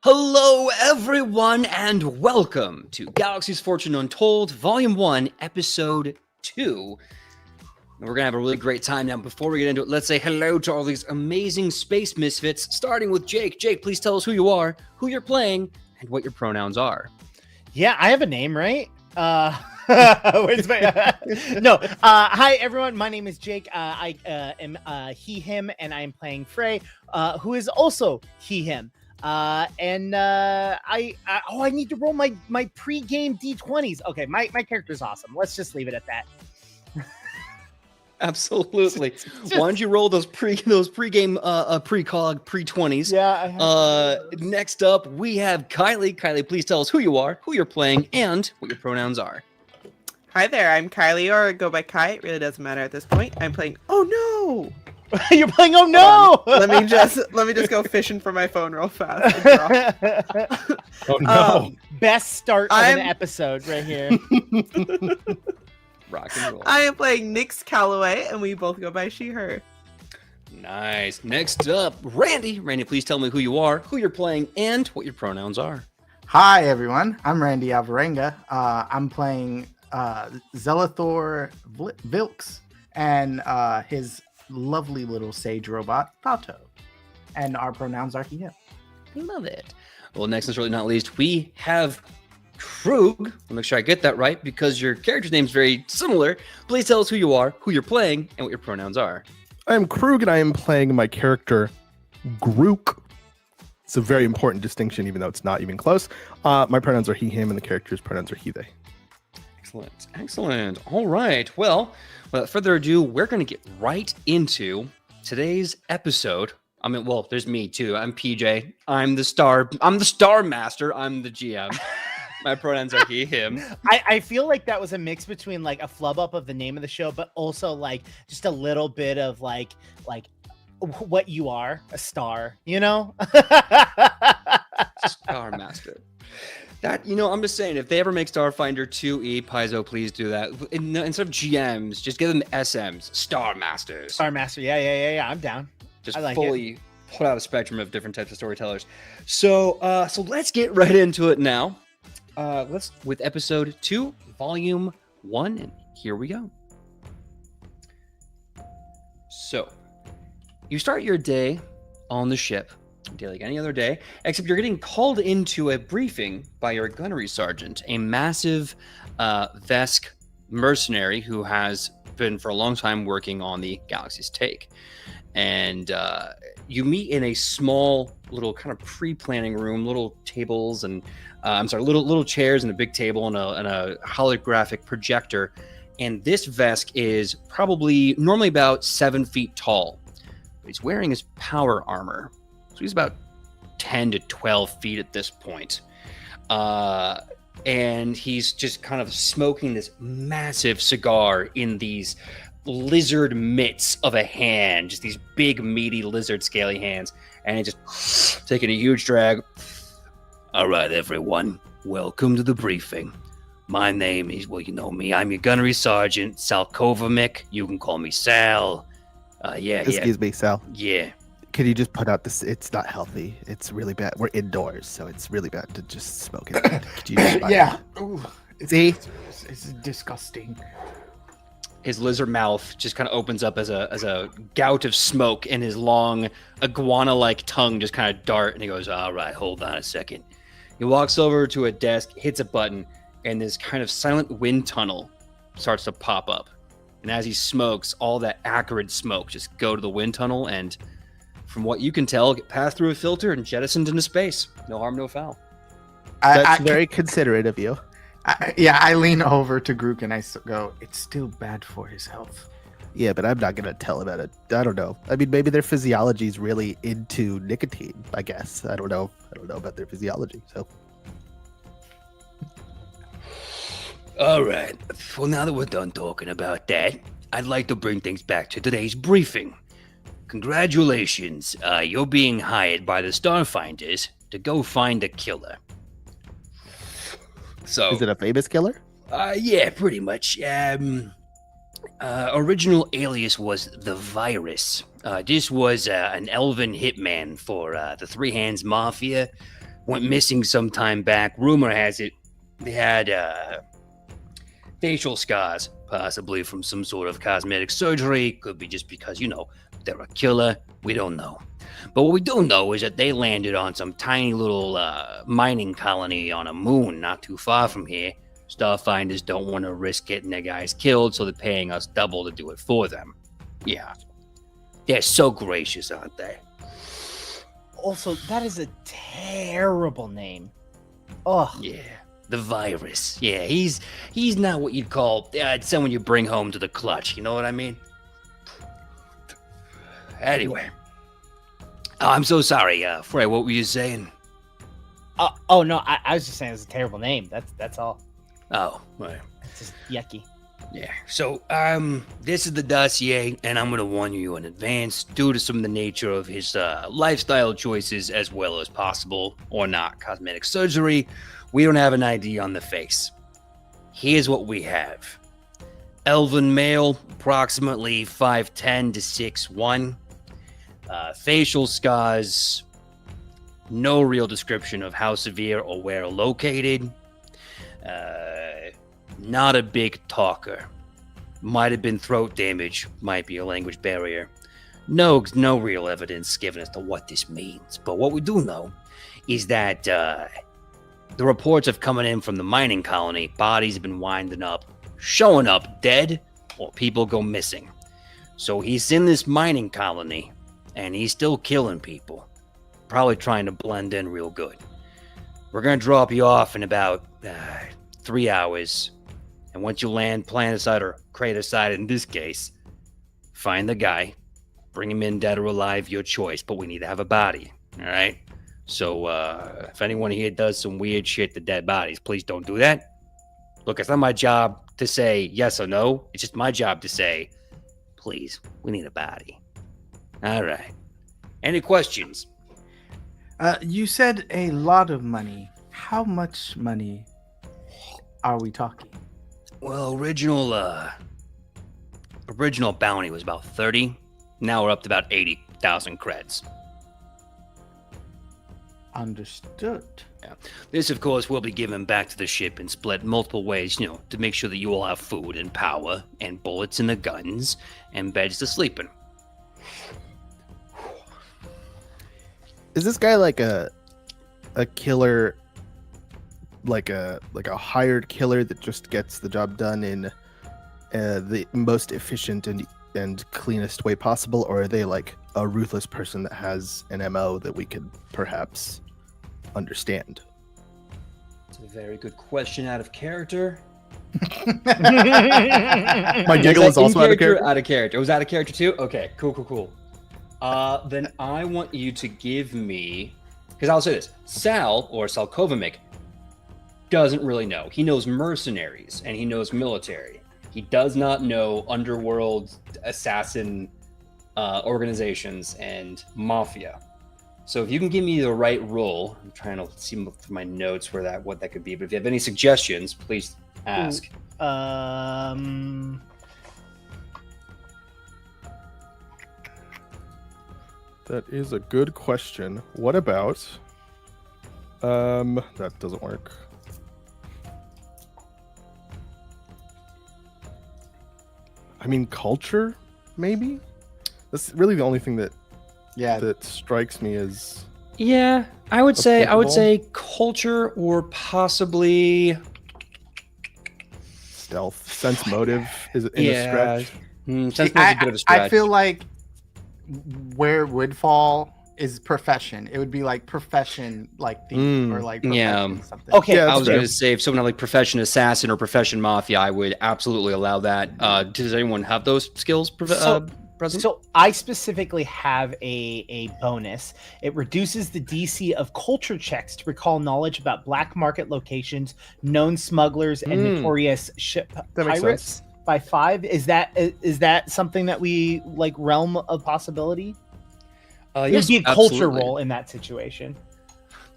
Hello, everyone, and welcome to Galaxies Fortune Untold, Volume 1, Episode 2. And we're going to have a really great time now. Before we get into it, let's say hello to all these amazing space misfits, starting with Jake. Jake, please tell us who you are, who you're playing, and what your pronouns are. Yeah, I have a name, right? Where's my, no. Hi, everyone. My name is Jake. I am he, him, and I am playing Frey, who is also he, him. I need to roll my pre-game D20s. Okay, my character's awesome. Let's just leave it at that. Absolutely. Why don't you roll those pre-game precog pre-20s? Yeah. Next up, we have Kylie. Kylie, please tell us who you are, who you're playing, and what your pronouns are. Hi there, I'm Kylie, or go by Kai. It really doesn't matter at this point. I'm playing. Oh no! You're playing. Oh no! Let me just go fishing for my phone real fast. Oh no! Best start of an episode right here. Rock and roll. I am playing Nyx Calloway, and we both go by she/her. Nice. Next up, Randy. Randy, please tell me who you are, who you're playing, and what your pronouns are. Hi everyone, I'm Randy Alvarenga. I'm playing Zelathor Vilks and his lovely little sage robot, Pato. And our pronouns are he, him. Love it. Well, next and certainly not least, we have Krug. I'll make sure I get that right because your character's name is very similar. Please tell us who you are, who you're playing, and what your pronouns are. I'm Krug, and I am playing my character, Grook. It's a very important distinction, even though it's not even close. My pronouns are he, him, and the character's pronouns are he, they. Excellent. All right. Well, without further ado, we're going to get right into today's episode. There's me too. I'm PJ. I'm the star master. I'm the GM. My pronouns are he, him. I feel like that was a mix between like a flub up of the name of the show, but also like just a little bit of like what you are, a star, you know? Star master. That, I'm just saying, if they ever make Starfinder 2E, Paizo, please do that. Instead of GMs, just give them SMs, Star Masters. Star Master, yeah, I'm down. Just I like fully put out a spectrum of different types of storytellers. So let's get right into it now. With episode 2, volume 1, and here we go. So, you start your day on the ship, like any other day, except you're getting called into a briefing by your gunnery sergeant, a massive Vesk mercenary who has been for a long time working on the Galaxies take. And you meet in a small little kind of pre-planning room, little tables and little chairs and a big table and a holographic projector. And this Vesk is probably normally about 7 feet tall, but he's wearing his power armor. So he's about 10 to 12 feet at this point. And he's just kind of smoking this massive cigar in these lizard mitts of a hand, just these big, meaty, lizard scaly hands. And he's just taking a huge drag. All right, everyone. Welcome to the briefing. My name is, you know me. I'm your gunnery sergeant, Sal Kovacic. You can call me Sal. Excuse me, Sal. Yeah. Could you just put out this? It's not healthy. It's really bad. We're indoors, so it's really bad to just smoke it. Could you just Yeah. Ooh, See? It's disgusting. His lizard mouth just kind of opens up as a gout of smoke, and his long iguana-like tongue just kind of dart, and he goes, all right, hold on a second. He walks over to a desk, hits a button, and this kind of silent wind tunnel starts to pop up. And as he smokes, all that acrid smoke just go to the wind tunnel, and from what you can tell, get passed through a filter and jettisoned into space. No harm, no foul. That's very considerate of you. I lean over to Grook and I go, it's still bad for his health. Yeah, but I'm not going to tell about it. I don't know. I mean, maybe their physiology is really into nicotine, I guess. I don't know about their physiology, so. All right. Well, now that we're done talking about that, I'd like to bring things back to today's briefing. Congratulations. You're being hired by the Starfinders to go find a killer. So, is it a famous killer? Yeah, pretty much. Original alias was the Virus. This was an elven hitman for the Three Hands Mafia. went missing some time back. Rumor has it they had facial scars, possibly from some sort of cosmetic surgery. Could be just because, they're a killer. We don't know. But what we do know is that they landed on some tiny little mining colony on a moon not too far from here. Starfinders don't want to risk getting their guys killed, so they're paying us double to do it for them. Yeah. They're so gracious, aren't they? Also, that is a terrible name. Oh, Yeah. The virus. Yeah, he's not what you'd call someone you bring home to the clutch. You know what I mean? Anyway. Oh, I'm so sorry, Frey. What were you saying? oh no, I was just saying it's a terrible name. That's all. Oh, right. It's just yucky. Yeah. So, this is the dossier, and I'm gonna warn you in advance, due to some of the nature of his lifestyle choices, as well as possible or not cosmetic surgery. We don't have an ID on the face. Here's what we have: elven male, approximately 5'10" to 6'1". Facial scars. No real description of how severe or where located. Not a big talker. Might have been throat damage. Might be a language barrier. No real evidence given as to what this means. But what we do know is that the reports have coming in from the mining colony. Bodies have been winding up, showing up dead, or people go missing. So he's in this mining colony, and he's still killing people. Probably trying to blend in real good. We're going to drop you off in about 3 hours. And once you land planet-side or crater-side in this case, find the guy, bring him in dead or alive, your choice, but we need to have a body, all right? So if anyone here does some weird shit to dead bodies, please don't do that. Look, it's not my job to say yes or no. It's just my job to say, please, we need a body. All right. Any questions? You said a lot of money. How much money are we talking? Well, original bounty was about 30. Now we're up to about 80,000 creds. Understood. This, of course, will be given back to the ship and split multiple ways, to make sure that you all have food and power and bullets in the guns and beds to sleep in. Is this guy like a killer, like a hired killer that just gets the job done in the most efficient and cleanest way possible, or are they like a ruthless person that has an MO that we could perhaps understand? It's a very good question, out of character. My giggle is also out of character. Out of character. It was out of character too? Okay, cool. Then I want you to give me, because I'll say this, Sal, or Salkovic, doesn't really know. He knows mercenaries, and he knows military. He does not know underworld assassin organizations and mafia. So if you can give me the right role, I'm trying to see through my notes what that could be, but if you have any suggestions, please ask. That is a good question. What about that doesn't work. I mean, culture, maybe? That's really the only thing that strikes me as Yeah, I would say applicable. culture, or possibly stealth. Sense motive is in a stretch. Sense motive's a bit of a stretch. I feel like where it would fall is profession. It would be like profession, like thief, or like profession something. Okay. Yeah, I that's was fair. going to say, if someone had like profession assassin or profession mafia, I would absolutely allow that. Does anyone have those skills present? So I specifically have a bonus. It reduces the DC of culture checks to recall knowledge about black market locations, known smugglers, and notorious ship That makes pirates sense. by 5. Is that something that we like realm of possibility? It would be a culture absolutely. roll in that situation.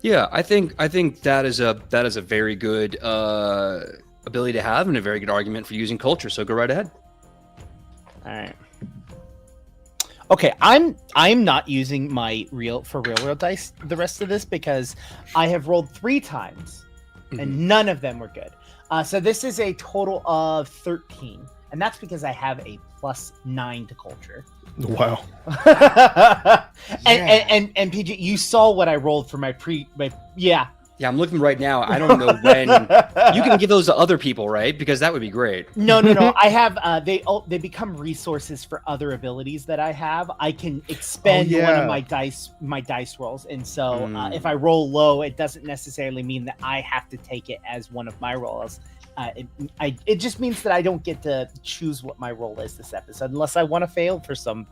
Yeah, I think that is a very good ability to have, and a very good argument for using culture. So go right ahead. All right. Okay, I'm not using my real world dice the rest of this because I have rolled 3 times and none of them were good. So this is a total of 13, and that's because I have a +9 to culture. Wow. and PG, you saw what I rolled for my yeah. Yeah, I'm looking right now. I don't know when. You can give those to other people, right? Because that would be great. No. I have they become resources for other abilities that I have. I can expend one of my dice rolls, and so if I roll low, it doesn't necessarily mean that I have to take it as one of my rolls. It just means that I don't get to choose what my role is this episode unless I want to fail for some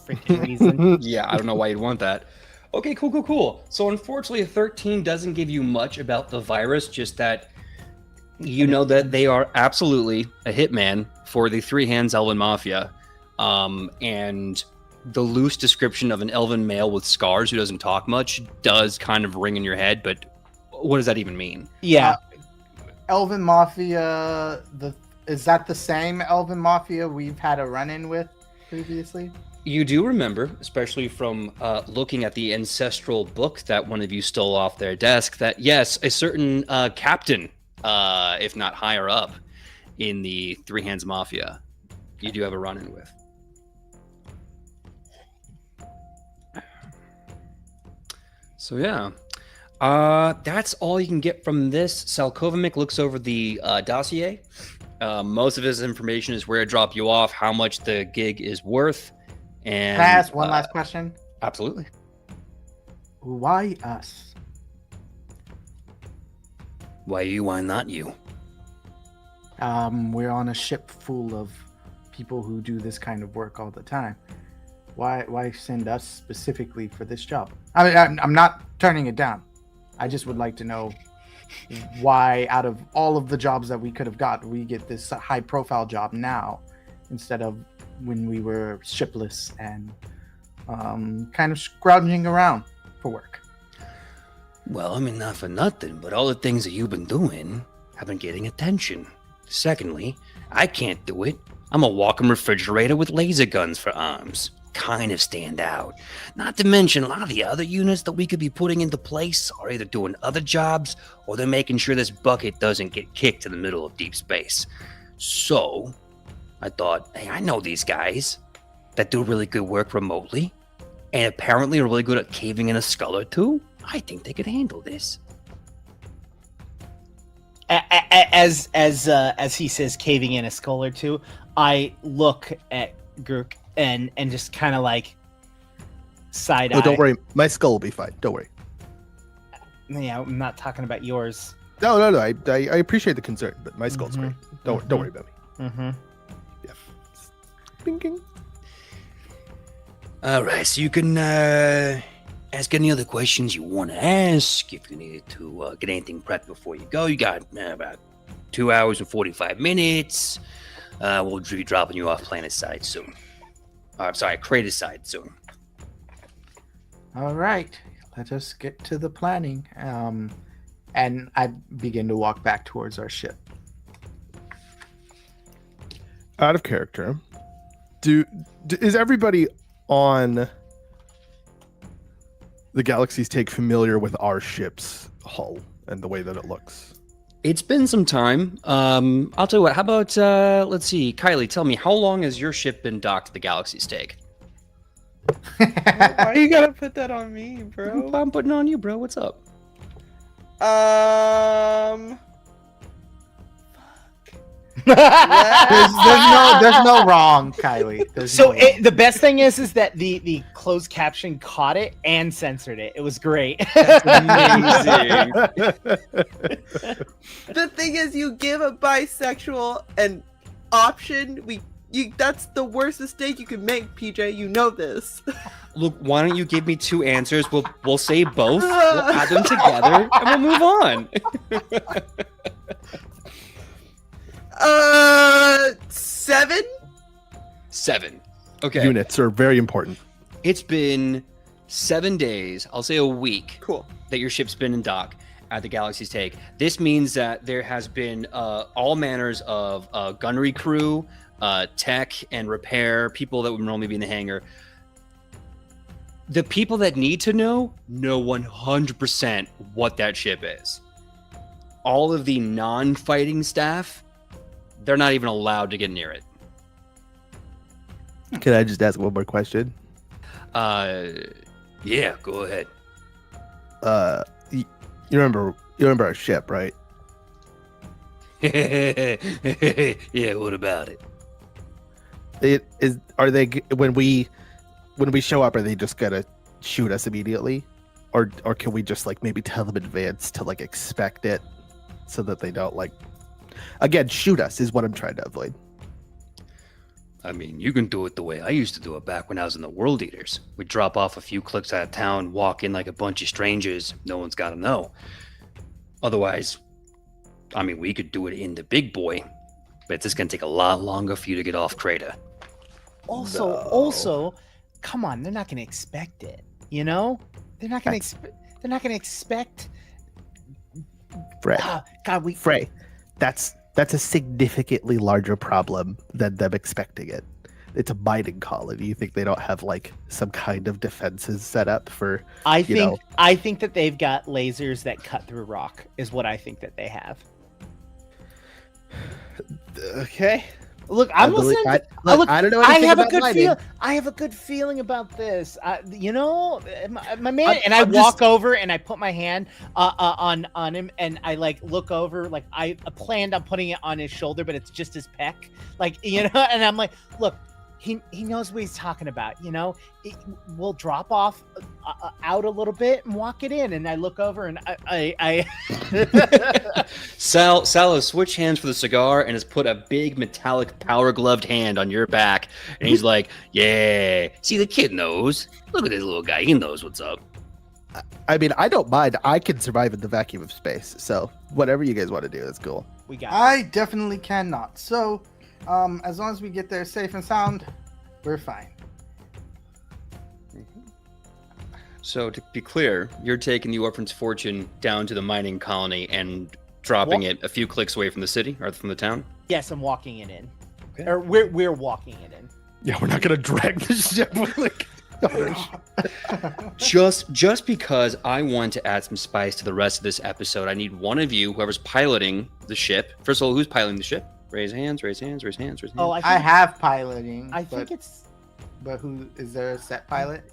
freaking reason. Yeah, I don't know why you'd want that. Okay, cool. So unfortunately, 13 doesn't give you much about the virus, just that you know that they are absolutely a hitman for the Three Hands Elven Mafia. And the loose description of an elven male with scars who doesn't talk much does kind of ring in your head, but what does that even mean? Yeah. Elven Mafia, is that the same Elven Mafia we've had a run-in with previously? You do remember, especially from looking at the ancestral book that one of you stole off their desk, that yes, a certain captain, if not higher up, in the Three Hands Mafia, you do have a run-in with. So yeah, that's all you can get from this. Salkovic looks over the dossier. Most of his information is where to drop you off, how much the gig is worth. And Can I ask one last question? Absolutely. Why us? Why you? Why not you? We're on a ship full of people who do this kind of work all the time. Why send us specifically for this job? I mean, I'm not turning it down. I just would like to know why, out of all of the jobs that we could have got, we get this high-profile job now instead of when we were shipless and kind of scrounging around for work. Well, I mean, not for nothing, but all the things that you've been doing have been getting attention. Secondly, I can't do it. I'm a walking refrigerator with laser guns for arms. Kind of stand out. Not to mention, a lot of the other units that we could be putting into place are either doing other jobs or they're making sure this bucket doesn't get kicked to the middle of deep space. So I thought, hey, I know these guys that do really good work remotely and apparently are really good at caving in a skull or two. I think they could handle this. As he says, caving in a skull or two, I look at Gurk and just kind of like side eye. Oh, don't worry. My skull will be fine. Don't worry. Yeah, I'm not talking about yours. No. I appreciate the concern, but my skull's great. Don't worry about me. Mm-hmm. Yeah. Thinking. All right, so you can ask any other questions you want to ask. If you need to get anything prepped before you go, you got about 2 hours and 45 minutes. We'll be dropping you off planet side soon. I'm sorry, crater side soon. All right, let us get to the planning. And I begin to walk back towards our ship. Out of character, is everybody on the Galaxies take familiar with our ship's hull and the way that it looks? It's been some time. I'll tell you what. How about let's see, Kylie? Tell me, how long has your ship been docked to the Galaxies take? Why you gotta put that on me, bro? I'm putting it on you, bro. What's up? There's no wrong, Kylie. The best thing is that the closed caption caught it and censored it. It was great. That's amazing. The thing is, you give a bisexual an option. That's the worst mistake you can make, PJ. You know this. Look, why don't you give me 2 answers? We'll say both. We'll add them together, and we'll move on. 7? 7. Okay. Units are very important. It's been 7 days. I'll say a week. Cool. That your ship's been in dock at the Galaxy's Take. This means that there has been all manners of gunnery crew, tech and repair, people that would normally be in the hangar. The people that need to know 100% what that ship is. All of the non-fighting staff, they're not even allowed to get near it. Can I just ask one more question? Yeah, go ahead. You remember our ship, right? Yeah, what about it? Are they when we show up? Are they just gonna shoot us immediately, or can we just like maybe tell them in advance to like expect it, so that they don't like again shoot us? Is what I'm trying to avoid. I mean, you can do it the way I used to do it back when I was in the World Eaters. We'd drop off a few clicks out of town, walk in like a bunch of strangers. No one's got to know. Otherwise, I mean, we could do it in the big boy, but it's just going to take a lot longer for you to get off Crater. Also, come on, they're not going to expect it. You know, they're not going to. They're not going to expect. Frey. God, Frey. That's a significantly larger problem than them expecting it. It's a mining colony. You think they don't have like some kind of defenses set up for? I think that they've got lasers that cut through rock. Is what I think that they have. Okay. Look, I'm listening. I don't know anything about mining. I have a good feeling about this. You know, my man. I'm I just- walk over and I put my hand on him, and I like look over. Like I planned on putting it on his shoulder, but it's just his pec. Like, you know, and I'm like, look, he knows what he's talking about. You know, we'll drop off out a little bit and walk it in. And I look over and I Sal has switched hands for the cigar and has put a big metallic power gloved hand on your back. And he's like, yeah, see, the kid knows. Look at this little guy. He knows what's up. I mean, I don't mind. I can survive in the vacuum of space. So whatever you guys want to do, that's cool. we got. I definitely cannot. So, as long as we get there safe and sound, we're fine. So to be clear, you're taking the orphan's fortune down to the mining colony and dropping it a few clicks away from the city or from the town? Yes, I'm walking it in. Okay. Or we're walking it in. Yeah, we're not gonna drag the ship. Like, Just because I want to add some spice to the rest of this episode, I need one of you, whoever's piloting the ship. First of all, who's piloting the ship? Raise hands, raise hands, raise hands, raise hands. Oh, I have piloting. I think it's. But who is there a set pilot?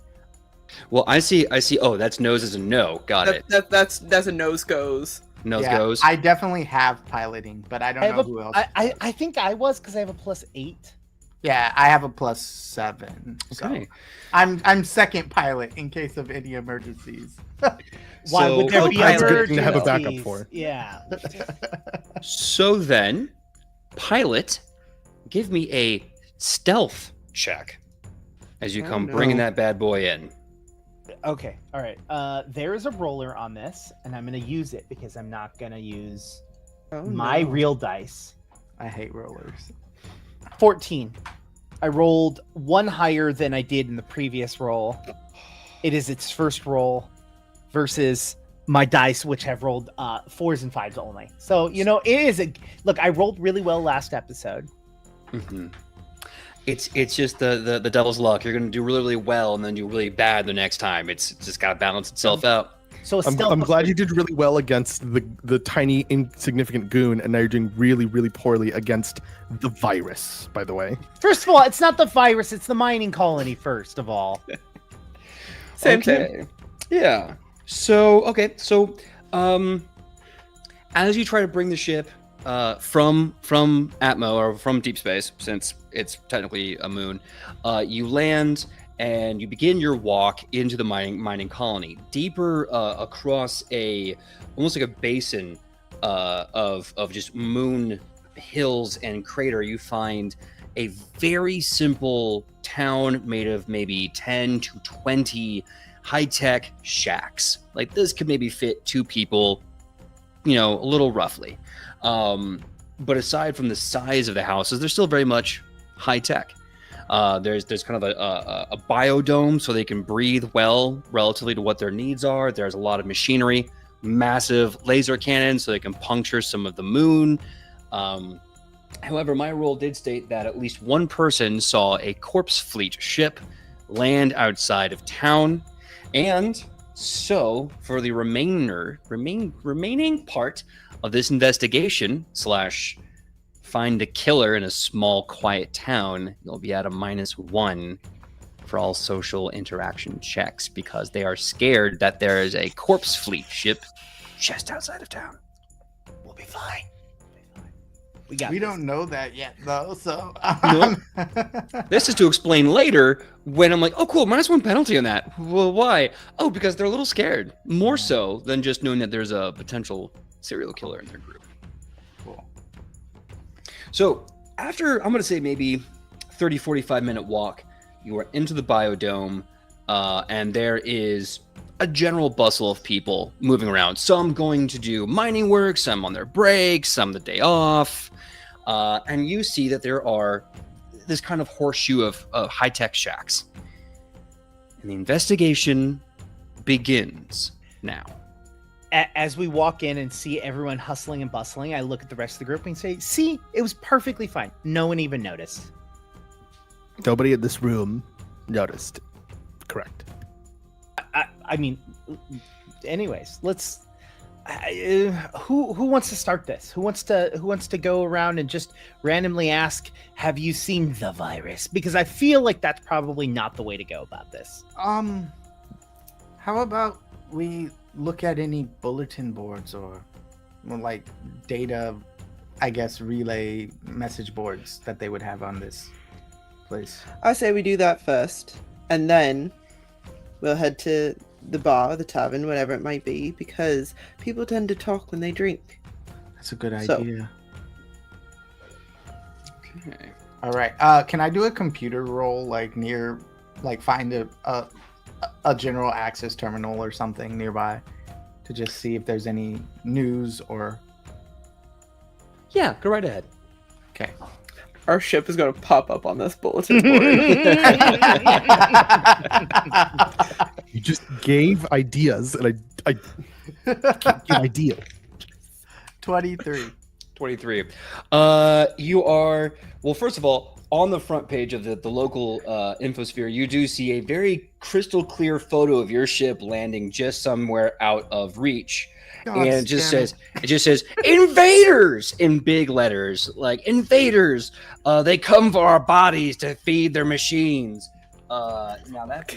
Well, I see. Oh, that's nose as a no. Got it. That's a nose goes. Nose Yeah, goes. I definitely have piloting, but I don't know who else. I think I was because I have a +8. Yeah, I have a +7. Okay. So I'm second pilot in case of any emergencies. Why would there be That's a good emergencies? thing to have a backup for. Yeah. So then, pilot, give me a stealth check as you come bringing that bad boy in. Okay. All right. There is a roller on this, and I'm gonna use it because I'm not gonna use my real dice. I hate rollers. 14. I rolled one higher than I did in the previous roll. It is its first roll versus my dice, which have rolled 4s and 5s only. So, you know, it is a look. I rolled really well last episode. Mm-hmm. It's just the devil's luck. You're going to do really, really well and then do really bad the next time. It's just got to balance itself out. So I'm glad you did really well against the tiny insignificant goon, and now you're doing really, really poorly against the virus. By the way, First of all, it's not the virus; it's the mining colony. First of all, Same. Yeah. So as you try to bring the ship from Atmo or from deep space, since it's technically a moon, you land and you begin your walk into the mining colony, deeper across almost like a basin of just moon hills and crater. You find a very simple town made of maybe 10 to 20 high-tech shacks. Like this could maybe fit 2 people, you know, a little roughly. But aside from the size of the houses, they're still very much high-tech. There's kind of a biodome so they can breathe well relatively to what their needs are. There's a lot of machinery, massive laser cannons so they can puncture some of the moon. However, my role did state that at least one person saw a corpse fleet ship land outside of town. And so, for the remaining part of this investigation slash find a killer in a small, quiet town, you'll be at a -1 for all social interaction checks because they are scared that there is a corpse fleet ship just outside of town. We'll be fine. We got We this. don't know that yet, though. So No. This is to explain later when I'm like, oh, cool, -1 penalty on that. Well, why? Oh, because they're a little scared. More so than just knowing that there's a potential serial killer in their group. Cool. So after, I'm going to say maybe 30, 45-minute walk, you are into the biodome, and there is a general bustle of people moving around. Some going to do mining work, some on their breaks, some the day off. And you see that there are this kind of horseshoe of high-tech shacks. And the investigation begins now. As we walk in and see everyone hustling and bustling, I look at the rest of the group and say, see, it was perfectly fine. No one even noticed. Nobody in this room noticed. Correct. I mean, anyways, let's. Who wants to start this? Who wants to go around and just randomly ask, "Have you seen the virus?" Because I feel like that's probably not the way to go about this. How about we look at any bulletin boards or like data, I guess, relay message boards that they would have on this place? I say we do that first, and then we'll head to the bar, the tavern, whatever it might be, because people tend to talk when they drink. That's a good So- idea. Okay. All right. Can I do a computer roll, like near, like find a general access terminal or something nearby, to just see if there's any news or? Yeah, go right ahead. Okay. Our ship is going to pop up on this bulletin board. You just gave ideas, and I can't give idea. 23. 23. You are, well, first of all, on the front page of the local infosphere, you do see a very crystal clear photo of your ship landing just somewhere out of reach. And it just says invaders in big letters, like invaders. They come for our bodies to feed their machines. Now that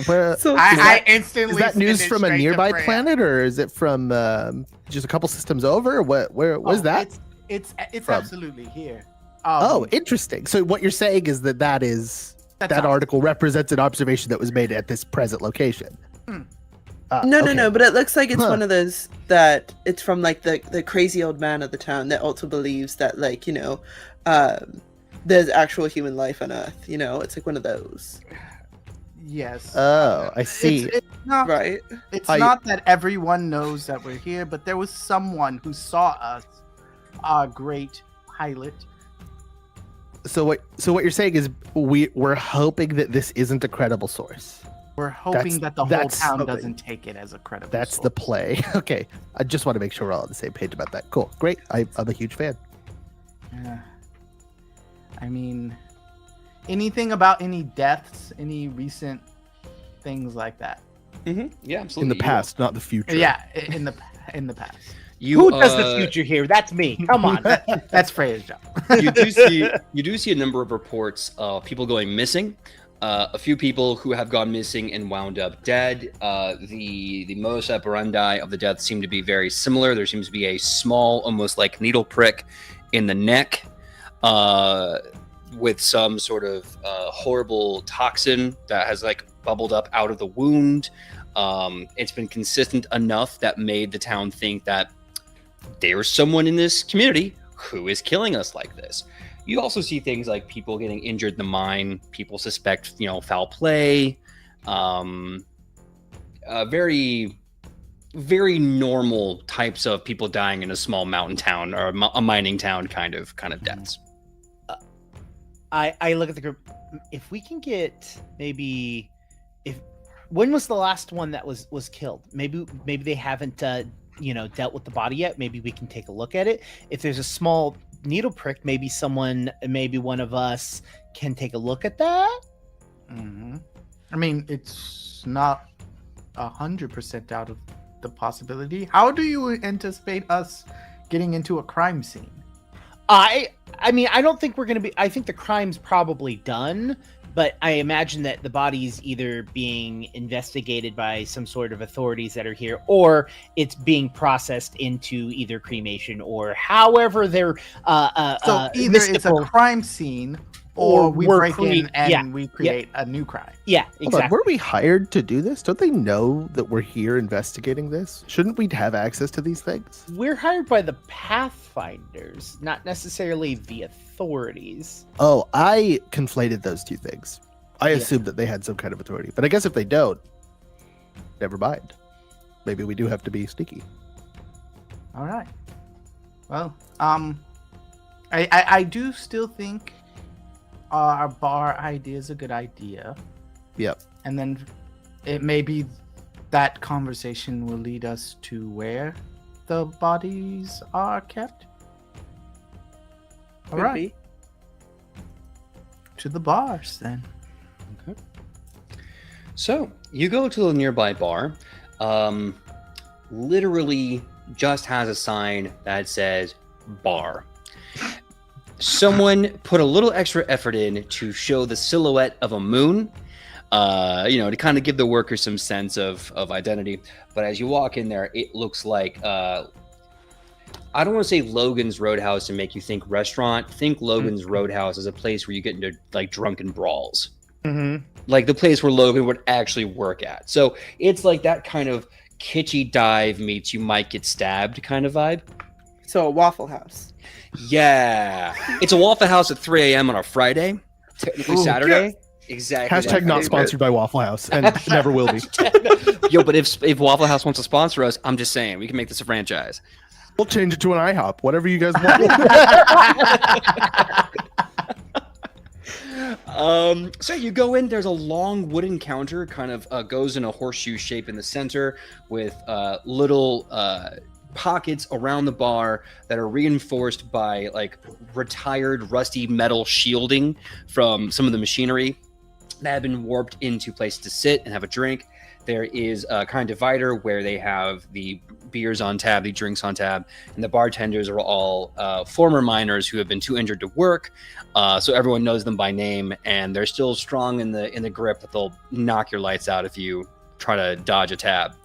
Where So I instantly. is that send news it from a straight to nearby Freya. planet, or is it from just a couple systems over? Where was Oh, that? It's from? absolutely here. Oh, interesting. So what you're saying is that that's that awesome. article represents an observation that was made at this present location. Hmm. No, but it looks like it's Huh. one of those that it's from like the crazy old man of the town that also believes that, like, there's actual human life on Earth. It's like one of those, Yes. Oh, I see. It's not. right? It's I- not that everyone knows that we're here, but there was someone who saw us, our great pilot. So what you're saying is we're hoping that this isn't a credible source. We're hoping that the whole town okay. doesn't take it as a credible. That's source. the play. Okay. I just want to make sure we're all on the same page about that. Cool. Great. I'm a huge fan. Yeah. I mean, anything about any deaths, any recent things like that? Mm-hmm. Yeah, absolutely. In the past, not the future. Yeah, in the past. You, Who does the future here? That's me. Come on. That's Freya's job. you do see a number of reports of people going missing. A few people who have gone missing and wound up dead. The modus operandi of the deaths seem to be very similar. There seems to be a small, almost like needle prick in the neck, with some sort of horrible toxin that has like bubbled up out of the wound. It's been consistent enough that made the town think that there's someone in this community who is killing us like this. You also see things like people getting injured in the mine. People suspect, foul play. Very, very normal types of people dying in a small mountain town or a mining town kind of deaths. I look at the group. If we can get when was the last one that was killed? Maybe they haven't dealt with the body yet. Maybe we can take a look at it. If there's a small needle prick, maybe one of us can take a look at that. Hmm. I mean, it's not 100% out of the possibility. How do you anticipate us getting into a crime scene? I mean, I don't think we're gonna be. I think the crime's probably done, but I imagine that the body's either being investigated by some sort of authorities that are here, or it's being processed into either cremation or however they're. So either it's a mystical- crime scene, or we we're break in and yeah, we create a new crime. Yeah, Hold on, exactly. were we hired to do this? Don't they know that we're here investigating this? Shouldn't we have access to these things? We're hired by the Pathfinders, not necessarily the authorities. Oh, I conflated those two things. I Yeah. assumed that they had some kind of authority, but I guess if they don't, never mind. Maybe we do have to be sneaky. All right. Well, I do still think our bar idea is a good idea, Yep. and then it may be that conversation will lead us to where the bodies are kept. All Could right, be. to the bars then. So you go to the nearby bar. Literally just has a sign that says bar. Someone put a little extra effort in to show the silhouette of a moon, to kind of give the workers some sense of identity. But as you walk in there, it looks like, I don't want to say Logan's Roadhouse and make you think restaurant. Think Logan's Roadhouse as a place where you get into like drunken brawls. Mm-hmm. Like the place where Logan would actually work at. So it's like that kind of kitschy dive meets you might get stabbed kind of vibe. So a Waffle House. Yeah. It's a Waffle House at 3 a.m. on a Friday, technically Ooh, Saturday. Exactly. Hashtag not sponsored by Waffle House, and never will be. Yo, but if Waffle House wants to sponsor us, I'm just saying we can make this a franchise. We'll change it to an IHOP, whatever you guys want. So you go in, there's a long wooden counter, kind of goes in a horseshoe shape in the center with little pockets around the bar that are reinforced by like retired rusty metal shielding from some of the machinery that have been warped into places to sit and have a drink. There is a kind of divider where they have the beers on tab, the drinks on tab, and the bartenders are all former miners who have been too injured to work. So everyone knows them by name, and they're still strong in the grip that they'll knock your lights out if you try to dodge a tab.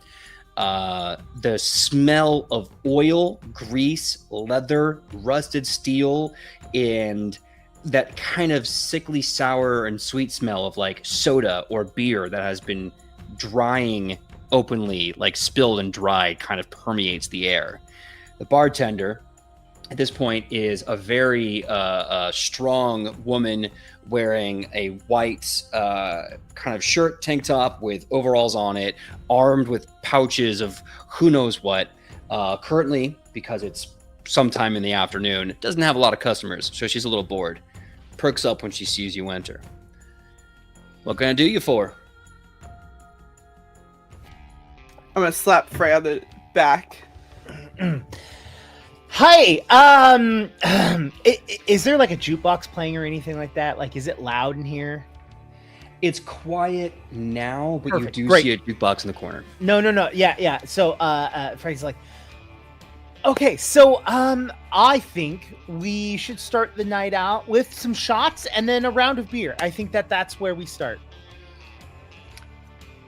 The smell of oil, grease, leather, rusted steel, and that kind of sickly sour and sweet smell of like soda or beer that has been drying openly, like spilled and dried, kind of permeates the air. The bartender at this point is a very strong woman wearing a white kind of shirt, tank top with overalls on it, armed with pouches of who knows what. Currently, because it's sometime in the afternoon, doesn't have a lot of customers, so she's a little bored. Perks up when she sees you enter. What can I do you for? I'm gonna slap Frey on the back. Hi. Is there like a jukebox playing or anything like that? Like, is it loud in here? It's quiet now, but Perfect. you do Great. see a jukebox in the corner. No. Yeah. So, Frey's like, okay. So, I think we should start the night out with some shots and then a round of beer. I think that's where we start.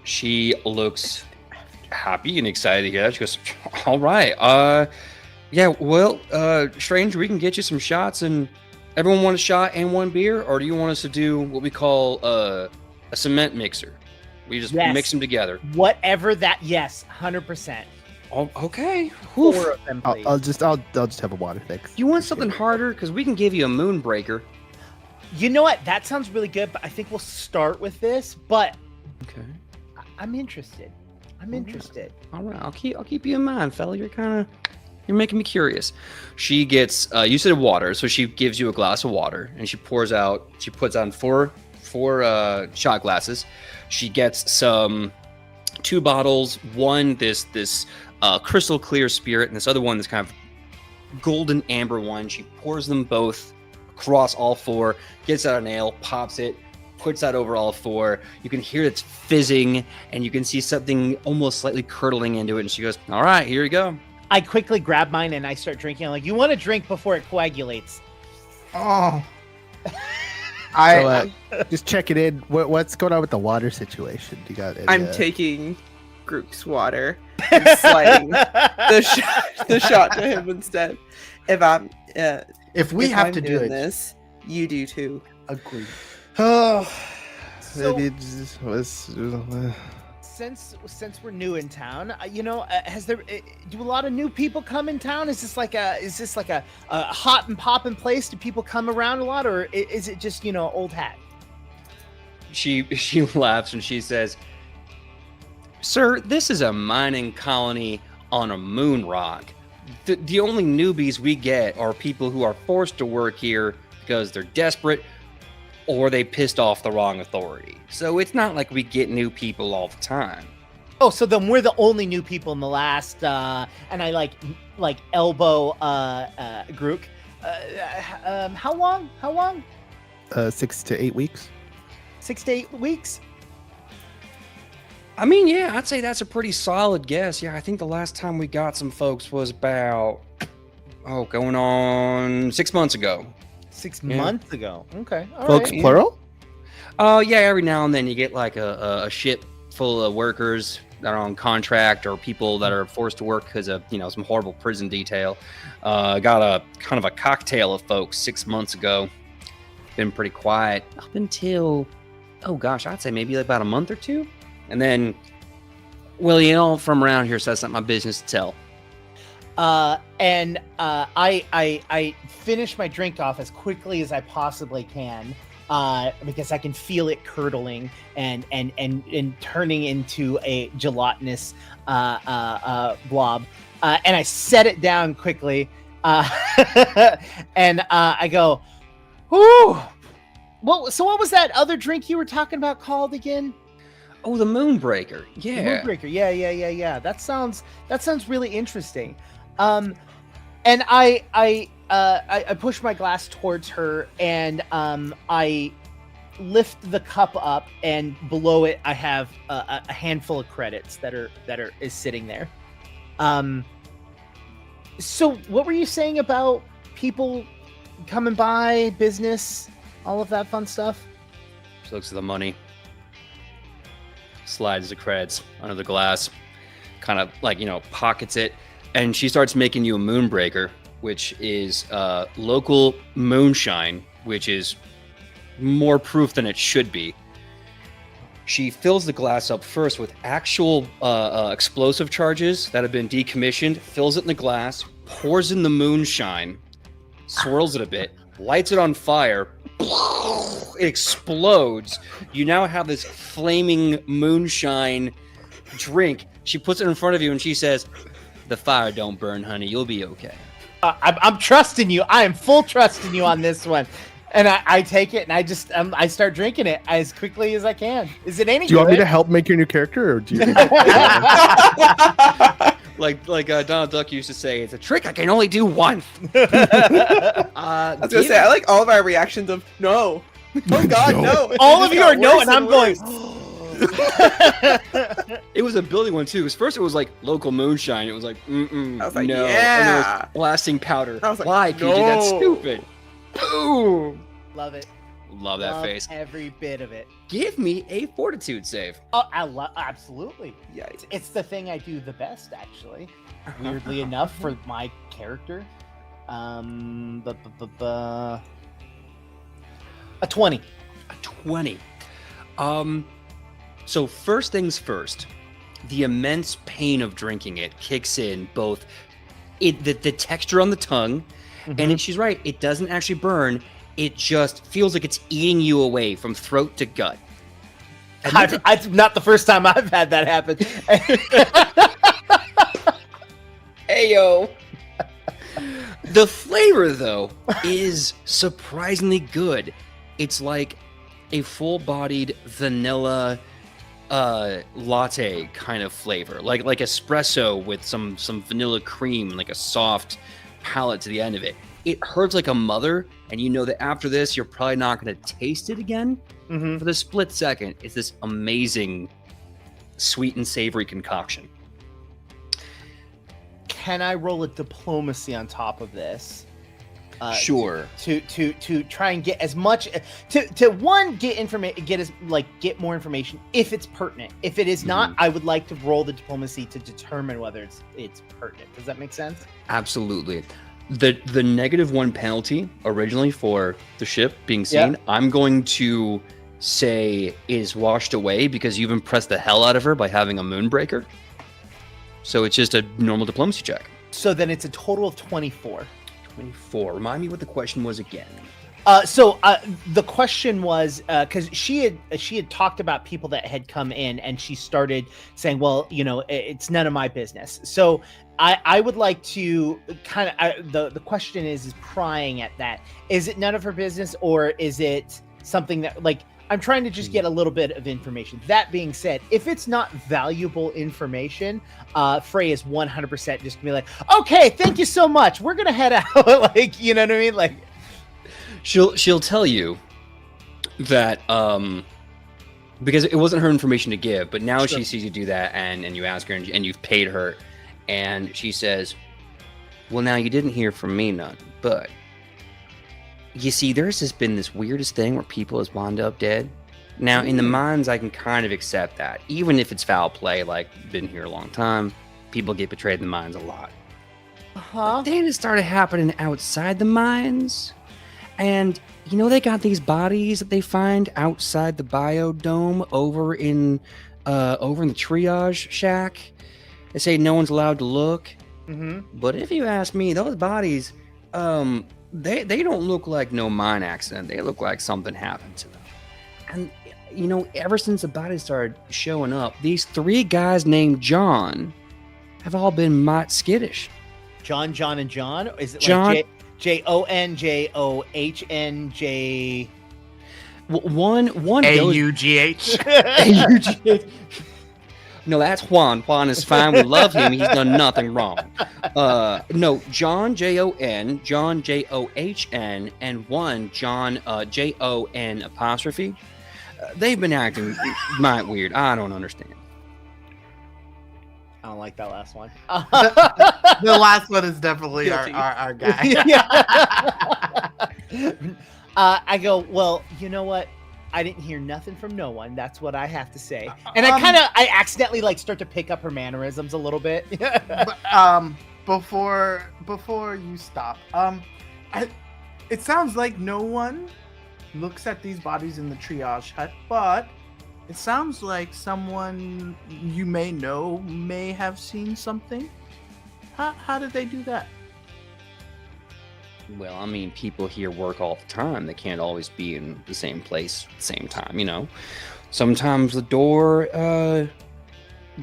She looks happy and excited to hear that. She goes, all right. Yeah, well, stranger, we can get you some shots, and everyone want a shot and one beer, or do you want us to do what we call a cement mixer? We just Yes. mix them together. Whatever that. Yes, 100%. Oh, okay. Whew. 4 of them, please. I'll just have a water, thanks. You want something harder? Because we can give you a moonbreaker. You know what? That sounds really good, but I think we'll start with this. But Okay. I'm interested. I'm interested. All right. I'll keep you in mind, fella. You're making me curious. She gets you said water, so she gives you a glass of water, and she puts on four shot glasses. She gets 2 bottles, one this crystal clear spirit, and this other one, this kind of golden amber one. She pours them both across all 4, gets out an ale, pops it, puts that over all four. You can hear it's fizzing, and you can see something almost slightly curdling into it. And she goes, "All right, here you go." I quickly grab mine and I start drinking. I'm like, you want to drink before it coagulates. Oh. Just check it in. What's going on with the water situation? Do you got any, I'm taking Grook's water and sliding the shot to him instead. If we have to do doing it, this, you do too. agree. Oh, So- maybe it just was. Since we're new in town, do a lot of new people come in town? Is this like a hot and poppin' place? Do people come around a lot, or is it just old hat? She laughs and she says, "Sir, this is a mining colony on a moon rock. The only newbies we get are people who are forced to work here because they're desperate or they pissed off the wrong authority. So it's not like we get new people all the time." Oh, so then we're the only new people in the last, and I like elbow Grook. How long? 6 to 8 weeks. 6 to 8 weeks? I mean, yeah, I'd say that's a pretty solid guess. Yeah, I think the last time we got some folks was about, going on 6 months ago. 6 Yeah. months ago. Okay. All Folks, right. plural? Oh, yeah, every now and then you get like a ship full of workers that are on contract or people that are forced to work because of, some horrible prison detail. Got a kind of a cocktail of folks 6 months ago. Been pretty quiet up until, I'd say maybe about a month or two. And then, from around here, so that's not my business to tell. I finish my drink off as quickly as I possibly can, because I can feel it curdling and turning into a gelatinous blob. And I set it down quickly, and I go, "Whoo! Well, so what was that other drink you were talking about called again?" Oh, the Moonbreaker. Yeah. The Moonbreaker. Yeah. That sounds really interesting. And I push my glass towards her, and I lift the cup up, and below it I have a handful of credits that is sitting there. So what were you saying about people coming by, business, all of that fun stuff? She looks at the money, slides the credits under the glass, kind of pockets it, and she starts making you a Moonbreaker, which is local moonshine, which is more proof than it should be. She fills the glass up first with actual explosive charges that have been decommissioned, fills it in the glass, pours in the moonshine, swirls it a bit, lights it on fire, it explodes. You now have this flaming moonshine drink. She puts it in front of you and she says, "The fire don't burn, honey. You'll be okay." I'm trusting you. I am full trusting you on this one. And I take it and I start drinking it as quickly as I can. Is it any Do you want me good? to help make your new character, or do you? Like Donald Duck used to say, "It's a trick I can only do once." I was gonna say, I like all of our reactions of no. Oh God, no. All of you are no, and I'm going. It was a building one too. Because first it was like local moonshine. It was like, I was like, no. And yeah. there was blasting powder. I was like, why, PJ? That's no. stupid. Boom. Love it. Love that Love face. every bit of it. Give me a fortitude save. Oh, absolutely. Yikes. It's the thing I do the best, actually. Weirdly enough, for my character. A 20. A 20. So first things first, the immense pain of drinking it kicks in, both the texture on the tongue, and she's right, it doesn't actually burn. It just feels like it's eating you away from throat to gut. And It's not the first time I've had that happen. Ayo. The flavor, though, is surprisingly good. It's like a full-bodied vanilla latte kind of flavor, like espresso with some vanilla cream, like a soft palate to the end of it. It hurts like a mother, and you know that after this, you're probably not going to taste it again. Mm-hmm. For the split second, it's this amazing, sweet and savory concoction. Can I roll a diplomacy on top of this? Sure. To try and get as much to one get information, get more information if it's pertinent. If it is not, I would like to roll the diplomacy to determine whether it's pertinent. Does that make sense? Absolutely. The -1 penalty originally for the ship being seen, I'm going to say is washed away because you've impressed the hell out of her by having a moonbreaker. So it's just a normal diplomacy check. So then it's a total of 24. 24. Remind me what the question was again. The question was because she had talked about people that had come in, and she started saying, well, it's none of my business. So I would like to kind of the question is prying at that. Is it none of her business, or is it something that, like, I'm trying to just get a little bit of information. That being said, if it's not valuable information, Frey is 100% just gonna be like, okay, thank you so much. We're gonna head out. Like, you know what I mean? Like, she'll tell you that because it wasn't her information to give, but now she sees you do that, and you ask her, and you've paid her, and she says, well, now you didn't hear from me none, but you see, there's just been this weirdest thing where people has wound up dead. Now, in the mines, I can kind of accept that. Even if it's foul play, like, been here a long time, people get betrayed in the mines a lot. But then it started happening outside the mines. And, they got these bodies that they find outside the biodome over in the triage shack. They say no one's allowed to look. mm-hmm. But if you ask me, those bodies, they don't look like no mine accident. They look like something happened to them. And, ever since the bodies started showing up, these 3 guys named John have all been might skittish. John, and John? Is it John? like Jon, John, J? One AUGH. AUGH. No, that's Juan. Juan is fine. We love him. He's done nothing wrong. No, John, Jon, John, John, and one, John, Jon apostrophe. They've been acting might weird. I don't understand. I don't like that last one. The last one is definitely our guy. I go, well, you know what? I didn't hear nothing from no one. That's what I have to say. And I accidentally start to pick up her mannerisms a little bit. But, before you stop, it sounds like no one looks at these bodies in the triage hut, but it sounds like someone you may have seen something. How did they do that? Well, I mean, people here work all the time. They can't always be in the same place at the same time, Sometimes the door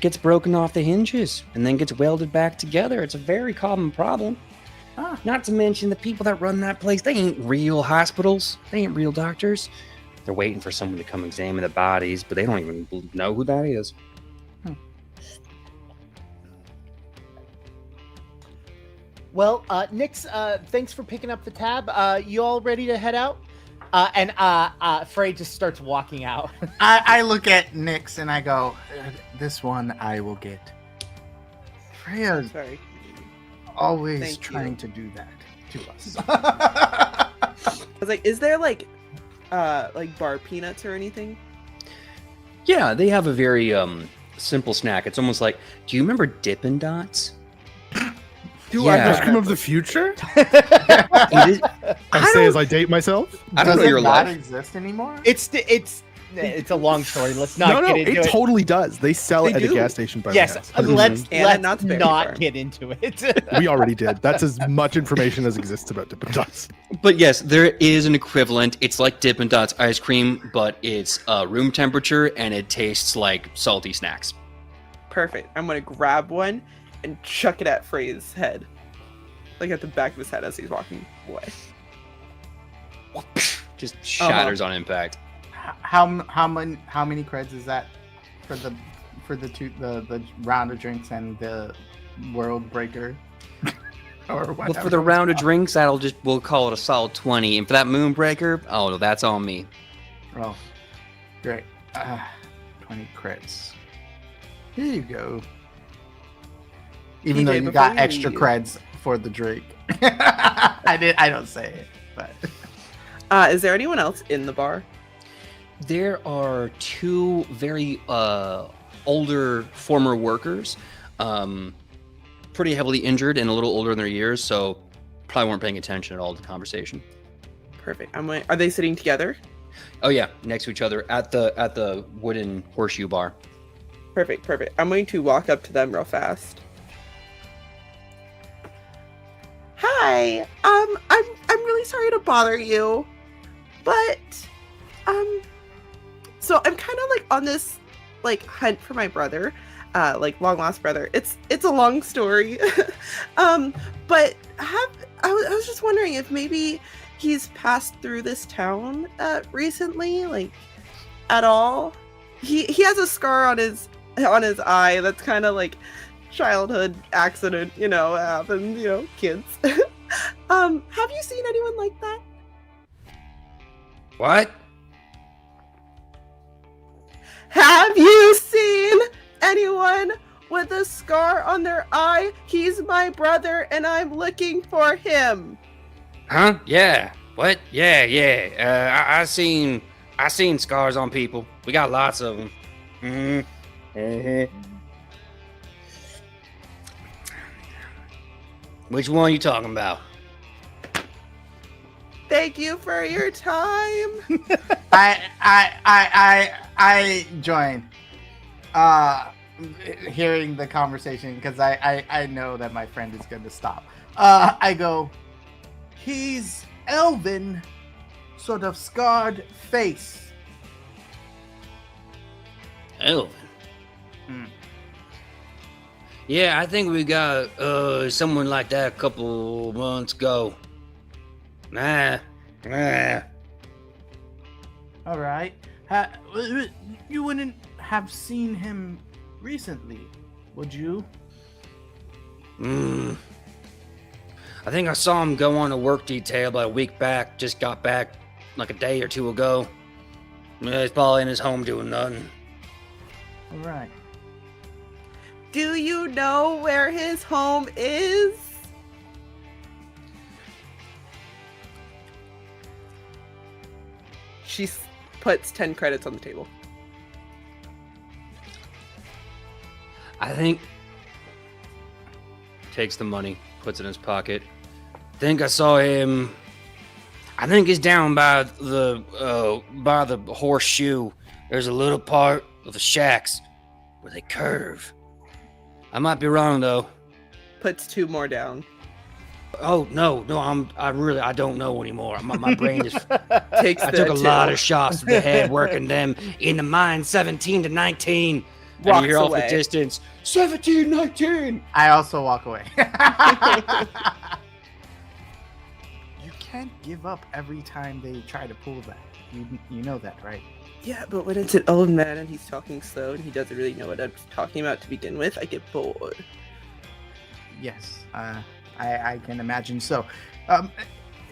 gets broken off the hinges and then gets welded back together. It's a very common problem. Not to mention the people that run that place, they ain't real hospitals. They ain't real doctors. They're waiting for someone to come examine the bodies, but they don't even know who that is. Well, Nix, thanks for picking up the tab. You all ready to head out? And Frey just starts walking out. I look at Nyx and I go, this one I will get. Freya's Sorry. always Thank trying you. to do that to us. I was like, is there like bar peanuts or anything? Yeah, they have a very simple snack. It's almost like, do you remember Dippin' Dots? Do Yeah. I just come of the future? It is- I say as I date myself? I don't know Does your it not life. exist anymore? It's a long story. Let's not No, get into it it. totally does. They sell They it at do. a gas station by Yes, my house. let's And not very far. not get into it. We already did. That's as much information as exists about Dippin' Dots. But yes, there is an equivalent. It's like Dippin' Dots ice cream, but it's room temperature and it tastes like salty snacks. Perfect. I'm gonna grab one and chuck it at Frey's head, like at the back of his head as he's walking away. Just shatters on impact. How many creds is that for the round of drinks and the world breaker? or Well, whatever. for the round of drinks, we'll call it a solid 20. And for that Moonbreaker, oh, that's on me. Oh, great. 20 crits. Here you go. Even TJ, though you before got we extra leave- creds for the drink. I don't say it, but Is there anyone else in the bar? There are two very older former workers, pretty heavily injured and a little older in their years, so probably weren't paying attention at all to the conversation. Perfect. Are they sitting together? Oh yeah, next to each other at the wooden horseshoe bar. Perfect. I'm going to walk up to them real fast. Hi. I'm really sorry to bother you, but so I'm kind of like on this like hunt for my brother, like long lost brother. It's a long story, but I was just wondering if maybe he's passed through this town recently, like at all. He has a scar on his eye that's kind of like childhood accident, happens, kids. Have you seen anyone like that? What? Have you seen anyone with a scar on their eye? He's my brother and I'm looking for him. Huh? Yeah. What? Yeah. I seen scars on people. We got lots of them. Which one you talking about? Thank you for your time. I join. Hearing the conversation because I know that my friend is going to stop. I go, he's elven, sort of scarred face. Elvin. Yeah, I think we got someone like that a couple months ago. Nah. All right. You wouldn't have seen him recently, would you? I think I saw him go on a work detail about a week back. Just got back like a day or two ago. Yeah, he's probably in his home doing nothing. All right. Do you know where his home is? She puts 10 credits on the table. I think takes the money, puts it in his pocket. Think I saw him. I think he's down by the horseshoe. There's a little part of the shacks where they curve. I might be wrong though. Puts 2 more down. Oh no, I don't know anymore. My brain is. Takes I the took a 2. lot of shots to the head, working them in the mind. 17 to 19. And Walks you hear off the away. distance. 17, 19. I also walk away. You can't give up every time they try to pull that. You know that, right? Yeah, but when it's an old man and he's talking slow and he doesn't really know what I'm talking about to begin with, I get bored. Yes. I can imagine so.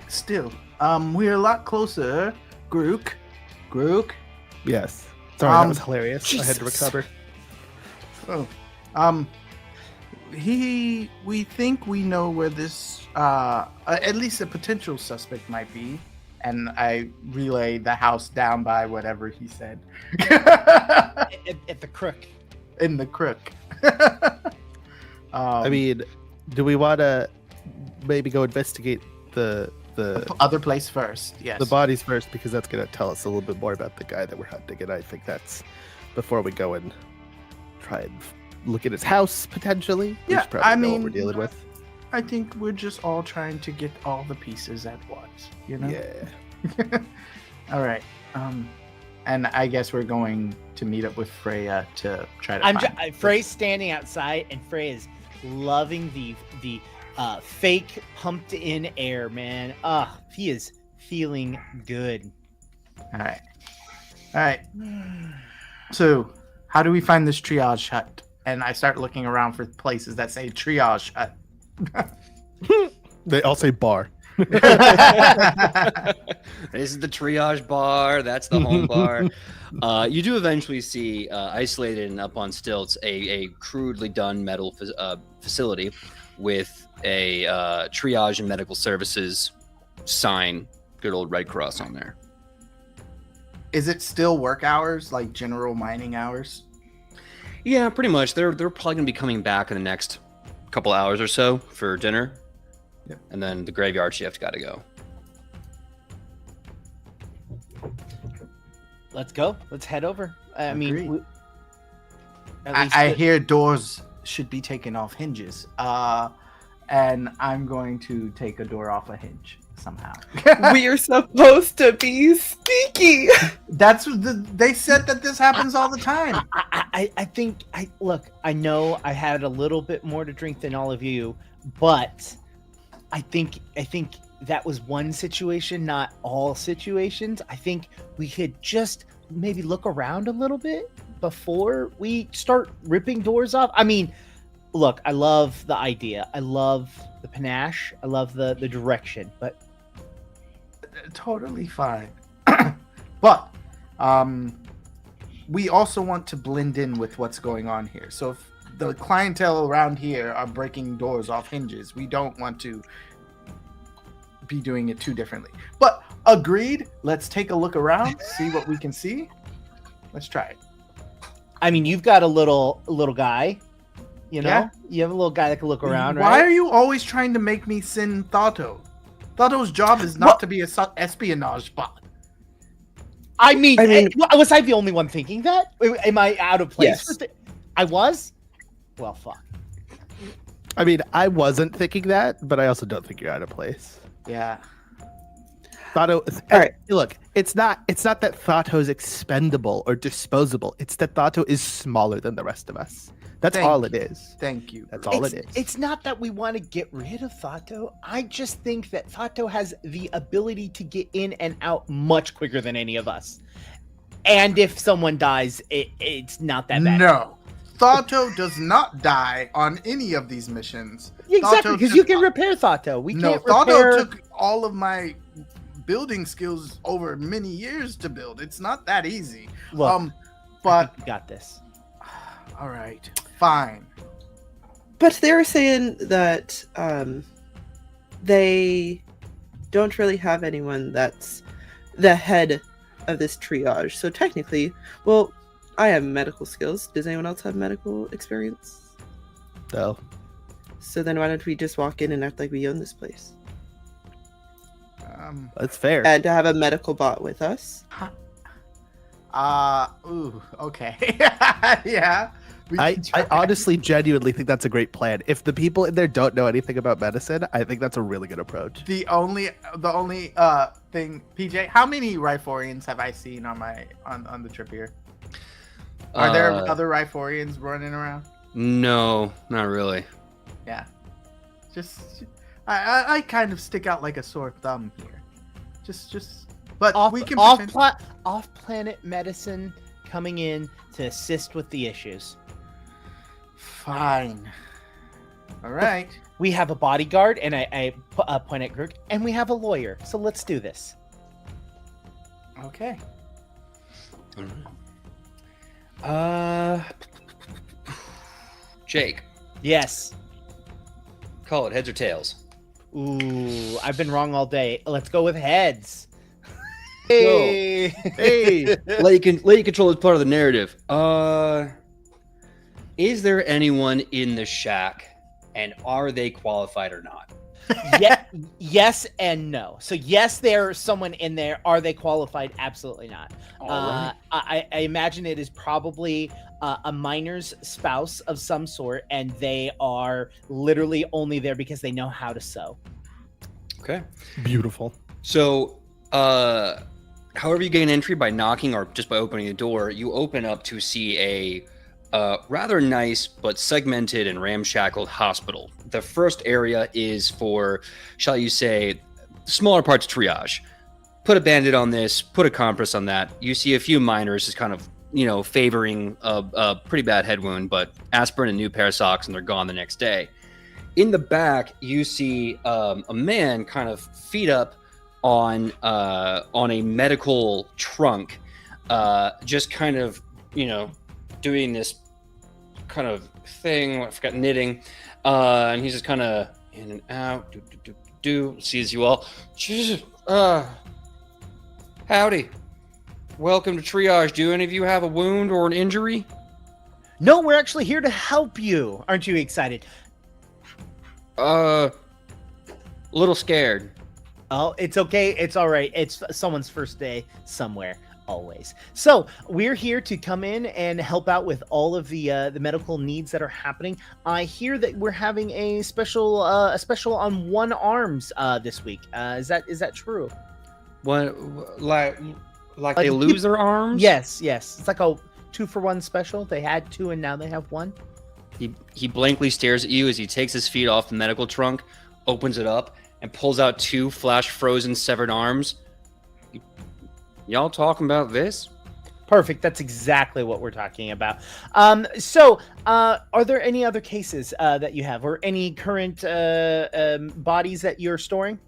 Still, we're a lot closer. Grook. Yes. Sorry, that was hilarious. I had to Jesus. recover. Oh. We think we know where this at least a potential suspect might be. And I relay the house down by whatever he said. At the crook. In the crook. I mean, do we want to maybe go investigate the other place first? Yes. the bodies first, because that's going to tell us a little bit more about the guy that we're hunting, and I think that's before we go and try and look at his house potentially. We Yeah, should probably I know mean, what we're dealing with. I think we're just all trying to get all the pieces at once, you know? Yeah. All right. And I guess we're going to meet up with Freya to try to find Frey's standing outside, and Frey is loving the fake pumped in air, man. He is feeling good. All right. So, how do we find this triage hut? And I start looking around for places that say triage hut. They all say bar. This is the triage bar. That's the home bar. You do eventually see, isolated and up on stilts, a crudely done metal facility with a triage and medical services sign, good old Red Cross on there. Is it still work hours, like general mining hours? Yeah, pretty much. They're probably gonna be coming back in the next couple hours or so for dinner. Yep. And then the graveyard shift got to go. Let's go. Let's head over. I mean, Agreed. at least I hear doors should be taken off hinges. And I'm going to take a door off a hinge somehow. We are supposed to be sneaky. They said that this happens all the time. I think look. I know I had a little bit more to drink than all of you, but I think that was one situation, not all situations. I think we could just maybe look around a little bit before we start ripping doors off. I mean, look, I love the idea. I love the panache. I love the direction, but Totally fine. But we also want to blend in with what's going on here. So if the clientele around here are breaking doors off hinges, we don't want to be doing it too differently. But agreed, let's take a look around, see what we can see. Let's try it. I mean, you've got a little guy, you know? Yeah. You have a little guy that can look around, Why right? are you always trying to make me send Thotto? Thotto's job is not to be a espionage bot. I mean, I mean- was I the only one thinking that? Am I out of place? Yes. with it? I was? Well, fuck. I mean, I wasn't thinking that, but I also don't think you're out of place. Yeah. Thotto, All right. look, it's not that Thotto's expendable or disposable. It's that Thotto is smaller than the rest of us. That's Thank all it is. Thank you. That's all it is. It's not that we want to get rid of Thotto. I just think that Thotto has the ability to get in and out much quicker than any of us. And if someone dies, it's not that bad. No. Thotto does not die on any of these missions. Exactly, Thotto because took- you can repair Thotto. We No, can't Thotto repair... took all of my building skills over many years to build. It's not that easy. Look, But you got this. all right, fine. But they were saying that they don't really have anyone that's the head of this triage. So technically, well, I have medical skills. Does anyone else have medical experience? So, So then why don't we just walk in and act like we own this place? that's fair. And to have a medical bot with us. Ooh, okay. Yeah. we I can try. honestly genuinely think that's a great plan. If the people in there don't know anything about medicine, I think that's a really good approach. The only thing, PJ, how many Riforians have I seen on the trip here? Are there other Riforians running around? No, not really. Yeah. Just I kind of stick out like a sore thumb here. But we can pretend- off-planet medicine coming in to assist with the issues. Fine. All right. We have a bodyguard, and I point at Groot, and we have a lawyer. So let's do this. Okay. Jake, Yes. call it heads or tails. Ooh, I've been wrong all day. Let's go with heads. Hey. Hey, let you control as part of the narrative. Is there anyone in the shack, and are they qualified or not? Yes and no. So yes, there's someone in there. Are they qualified? Absolutely not. Alright. I imagine it is probably a miner's spouse of some sort, and they are literally only there because they know how to sew. Okay. beautiful. So, however you gain entry by knocking or just by opening the door, you open up to see a rather nice but segmented and ramshackled hospital. The first area is for, shall you say, smaller parts of triage. Put a bandage on this, put a compress on that. You see a few miners just kind of, favoring a pretty bad head wound, but aspirin and a new pair of socks, and they're gone the next day. in the back, you see a man kind of feet up on a medical trunk, just kind of, doing this kind of thing. I forgot, knitting, and he's just kind of in and out. Sees you all. Jesus, howdy. Welcome to triage. Do any of you have a wound or an injury? No, we're actually here to help you. Aren't you excited? A little scared. Oh, it's okay. It's all right. It's someone's first day somewhere, always. So we're here to come in and help out with all of the medical needs that are happening. I hear that we're having a special on one arms this week. Is that true? What, like they lose their arms? Yes. It's like a 2-for-1 special. They had 2 and now they have 1. He blankly stares at you as he takes his feet off the medical trunk, opens it up, and pulls out 2 flash frozen severed arms. Y'all talking about this? Perfect. That's exactly what we're talking about. So are there any other cases that you have, or any current bodies that you're storing?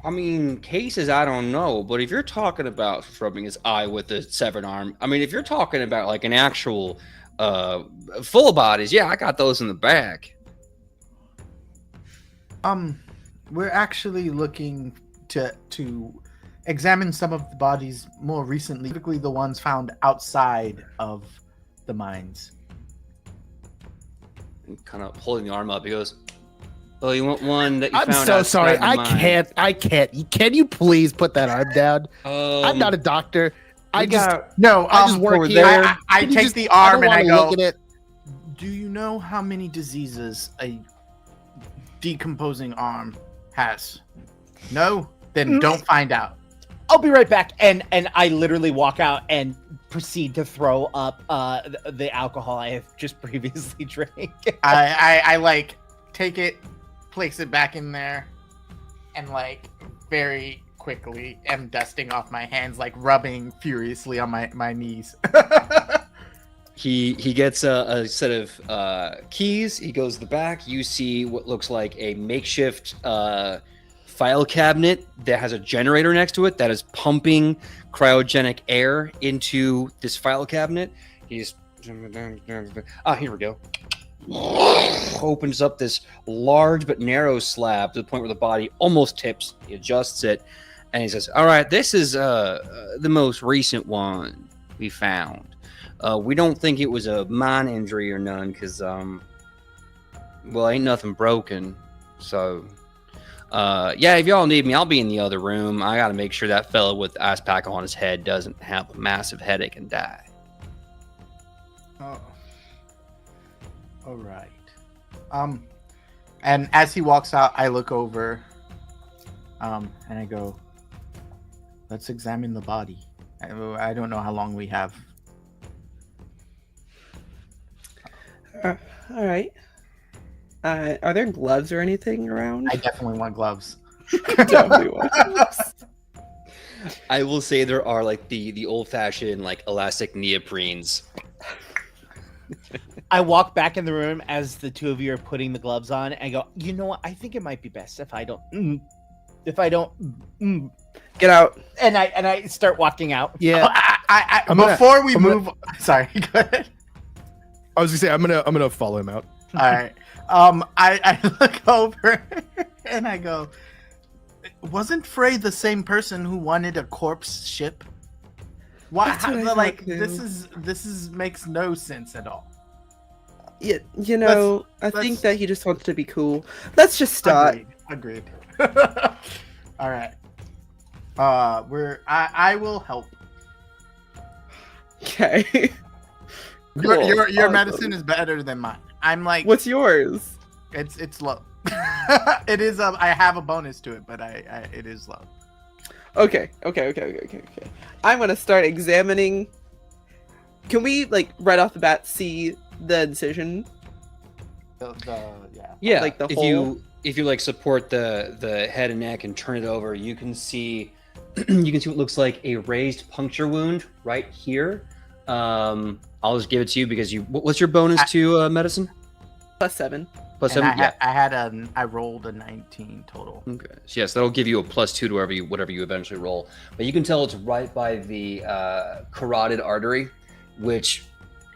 I mean, cases, I don't know, but if you're talking about rubbing his eye with a severed arm, I mean, if you're talking about like an actual full bodies, yeah, I got those in the back. We're actually looking to examine some of the bodies more recently, typically the ones found outside of the mines. And kind of holding the arm up, he goes, "Oh, you want one that you I'm found so outside sorry. the I mine?" can't. Can you please put that arm down? I'm not a doctor. I just work over here. there. I Can you take just- the arm and I don't wanna go, look at it. do you know how many diseases a decomposing arm has? No? Then don't find out. I'll be right back. And I literally walk out and proceed to throw up the alcohol I have just previously drank. I like take it, place it back in there, and like very quickly am dusting off my hands, like rubbing furiously on my knees. He gets a set of keys. He goes to the back. You see what looks like a makeshift file cabinet that has a generator next to it that is pumping cryogenic air into this file cabinet. He's here we go. Opens up this large but narrow slab to the point where the body almost tips. He adjusts it, and he says, "All right, this is the most recent one we found. We don't think it was a mine injury or none, because ain't nothing broken. So yeah, if y'all need me, I'll be in the other room. I gotta make sure that fella with the ice pack on his head doesn't have a massive headache and die." Oh. All right. And as he walks out, I look over, and I go, "Let's examine the body." I don't know how long we have. All right. Are there gloves or anything around? I definitely want gloves. Definitely want gloves. I will say there are like the old-fashioned like elastic neoprenes. I walk back in the room as the two of you are putting the gloves on and go, you know what? I think it might be best if I don't Get out. and I start walking out. Yeah. Before we move, sorry. Go ahead. I was gonna say I'm gonna follow him out. All right. I look over and I go, wasn't Frey the same person who wanted a corpse ship? Why? That's what I Like thought, this is makes no sense at all. Yeah, I think that he just wants to be cool. Let's just stop. Agreed. All right. I will help. Okay. Your Awesome. medicine is better than mine. I'm like, What's yours? it's low. It is. I have a bonus to it, but it is low. Okay. I'm gonna start examining. Can we like right off the bat see the incision? Yeah, Like the if hole? you like support the head and neck and turn it over, you can see what looks like a raised puncture wound right here. I'll just give it to you because what's your bonus to medicine? +7. Plus And 7. I rolled a 19 total. Okay. So yes, that'll give you a +2 to whatever you eventually roll. But you can tell it's right by the carotid artery, which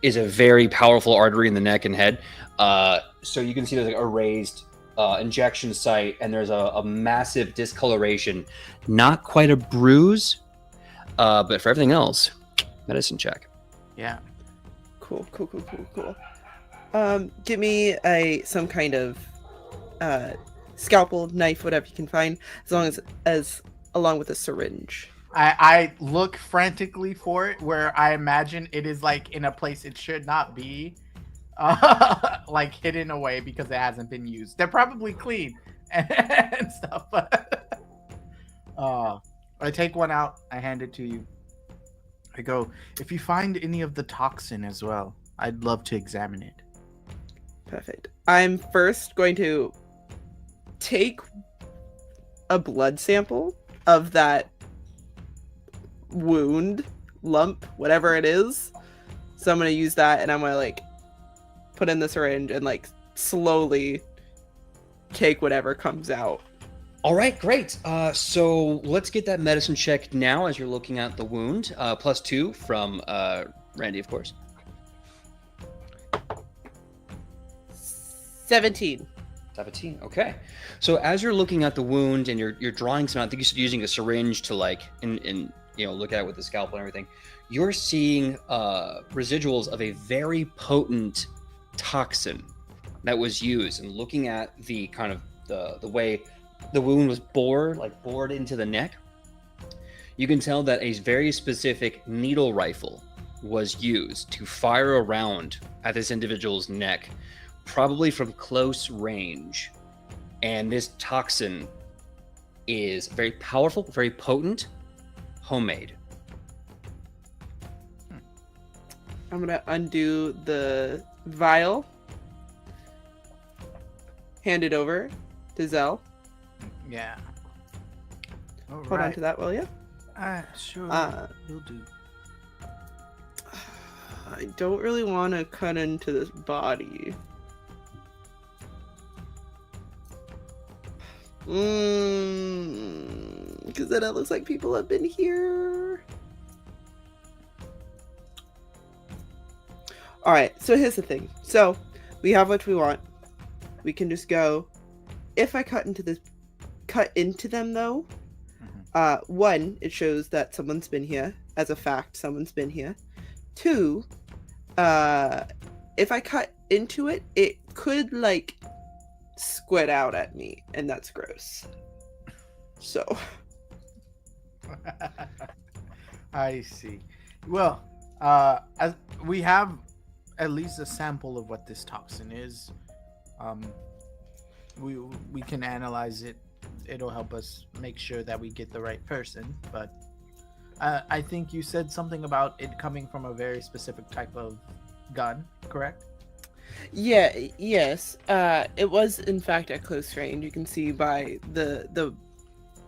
is a very powerful artery in the neck and head. So you can see there's like a raised injection site, and there's a massive discoloration. Not quite a bruise, but for everything else, medicine check. Yeah. Cool. Give me some kind of scalpel, knife, whatever you can find, as along with a syringe. I look frantically for it where I imagine it is like in a place it should not be, like hidden away because it hasn't been used. They're probably clean and stuff, but I take one out, I hand it to you. I go, if you find any of the toxin as well, I'd love to examine it. Perfect. I'm first going to take a blood sample of that wound, lump, whatever it is. So I'm going to use that, and I'm going to like put in the syringe and like slowly take whatever comes out. All right, great. So let's get that medicine check now as you're looking at the wound. +2 from Randy, of course. 17. 17. Okay. So as you're looking at the wound and you're drawing some, I think you said using a syringe to like look at it with the scalpel and everything. You're seeing residuals of a very potent toxin that was used, and looking at the kind of the way the wound was bored into the neck, you can tell that a very specific needle rifle was used to fire a round at this individual's neck, probably from close range. And this toxin is very powerful, very potent, homemade. I'm going to undo the vial, hand it over to Zell. Yeah. All Hold on to that, will you? Sure. Will do. I don't really want to cut into this body. Because then it looks like people have been here. Alright, so here's the thing. So, we have what we want. We can just go. If I cut into them though, one, it shows that someone's been here. As a fact, someone's been here. Two, if I cut into it, it could like squid out at me, and that's gross. So I see. Well, as we have at least a sample of what this toxin is, we can analyze it. It'll help us make sure that we get the right person. But I think you said something about it coming from a very specific type of gun, correct? Yes. It was in fact at close range. You can see by the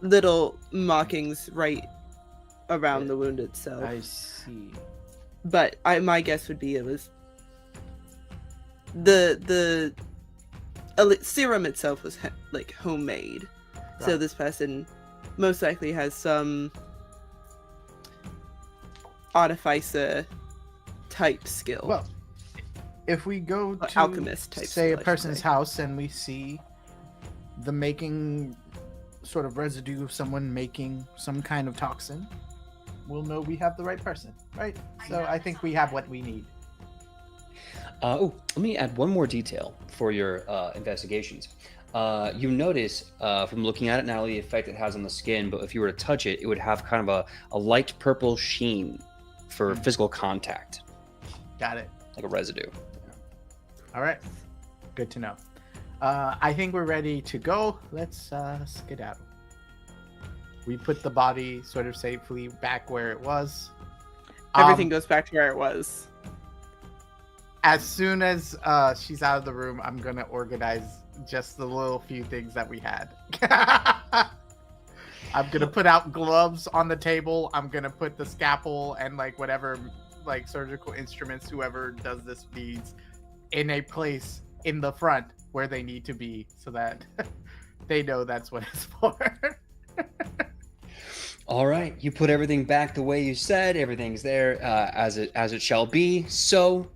little markings right around the wound itself. I see. But my guess would be it was the serum itself was like homemade. So Right. this person most likely has some artificer type skill. Well, if we go to alchemist type say skill, a I should person's say. house and we see the making sort of residue of someone making some kind of toxin, we'll know we have the right person, right? So I think we have what we need. Let me add one more detail for your investigations. You notice from looking at it, not only the effect it has on the skin, but if you were to touch it, it would have kind of a light purple sheen for physical contact, Got it. like a residue. All right. Good to know. I think we're ready to go. Let's skedaddle. We put the body sort of safely back where it was. Everything goes back to where it was. As soon as she's out of the room, I'm gonna organize just the little few things that we had. I'm gonna put out gloves on the table. I'm gonna put the scalpel and like whatever like surgical instruments whoever does this needs in a place in the front where they need to be so that they know that's what it's for. All right, you put everything back the way you said. Everything's there as it shall be. So,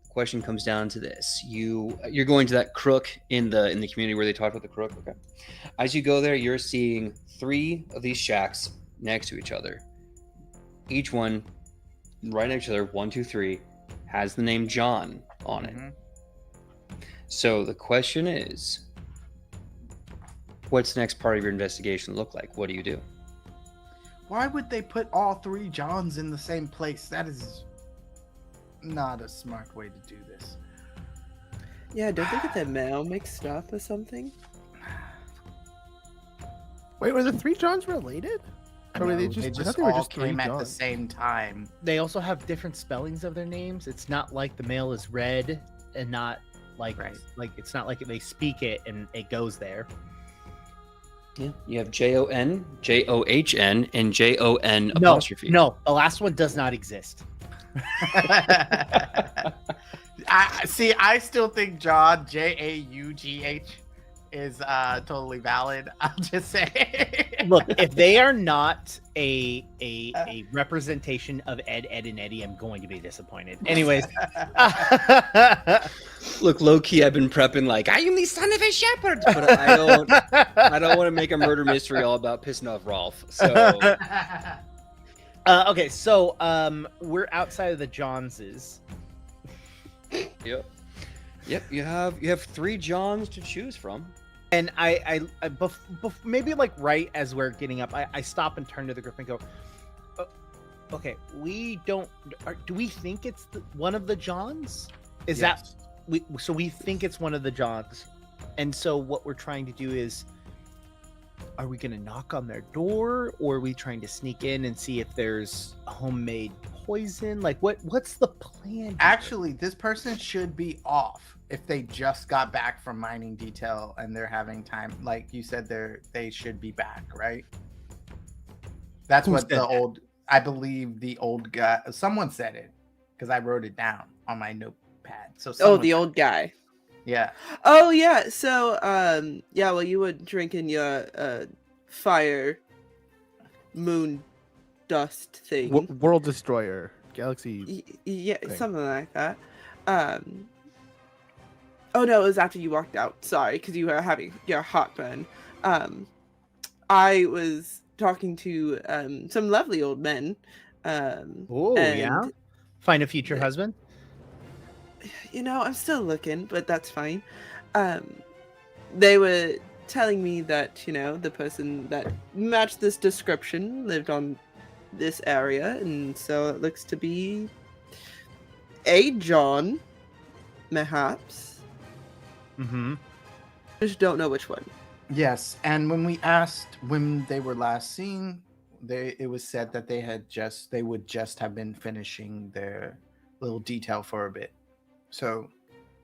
the question comes down to this: you're going to that crook in the community where they talked about the crook. Okay, as you go there, you're seeing 3 of these shacks next to each other. Each one, right next to each other, 1, 2, 3, has the name John on it. Mhm. So the question is, what's the next part of your investigation look like? What do you do? Why would they put all 3 Johns in the same place? That is not a smart way to do this. Yeah, don't they get their mail mixed up or something? Wait, were the 3 Johns related? Or were No, they they I just thought they were all just 3 came at the Johns. same time. They also have different spellings of their names. It's not like the mail is read and not like Right. like it's not like they speak it and it goes there. Yeah, you have Jon, John, and Jon No, apostrophe. no, the last one does not exist. I still think John Jaugh is totally valid. I'll just say. Look, if they are not a representation of Ed, and Eddie, I'm going to be disappointed. Anyways, Look, low key, I've been prepping like I am the son of a shepherd, but I don't want to make a murder mystery all about pissing off Rolf. So okay, so we're outside of the Joneses. yep. You have 3 Johns to choose from. And maybe like right as we're getting up, I stop and turn to the group and go, okay, do we think it's one of the Johns? Is Yes. so we think it's one of the Johns. And so what we're trying to do is, are we going to knock on their door, or are we trying to sneak in and see if there's homemade poison? Like what's the plan here? Actually, this person should be off if they just got back from mining detail and they're having time. Like you said, they should be back, right? That's Who what said the that? old. I believe the old guy. Someone said it because I wrote it down on my notepad. So Oh, someone the said old guy. it. Yeah. Oh yeah. So yeah. Well, you were drinking your fire moon dust thing. World Destroyer, Galaxy. Yeah, thing. something like that. Oh no, it was after you walked out. Sorry, because you were having your heartburn. I was talking to some lovely old men. Oh, and, yeah. Find a future husband. You know, I'm still looking, but that's fine. They were telling me that, you know, the person that matched this description lived on this area, and so it looks to be a John, perhaps. Mm-hmm. Just don't know which one. Yes, and when we asked when they were last seen, it was said that they would just have been finishing their little detail for a bit. So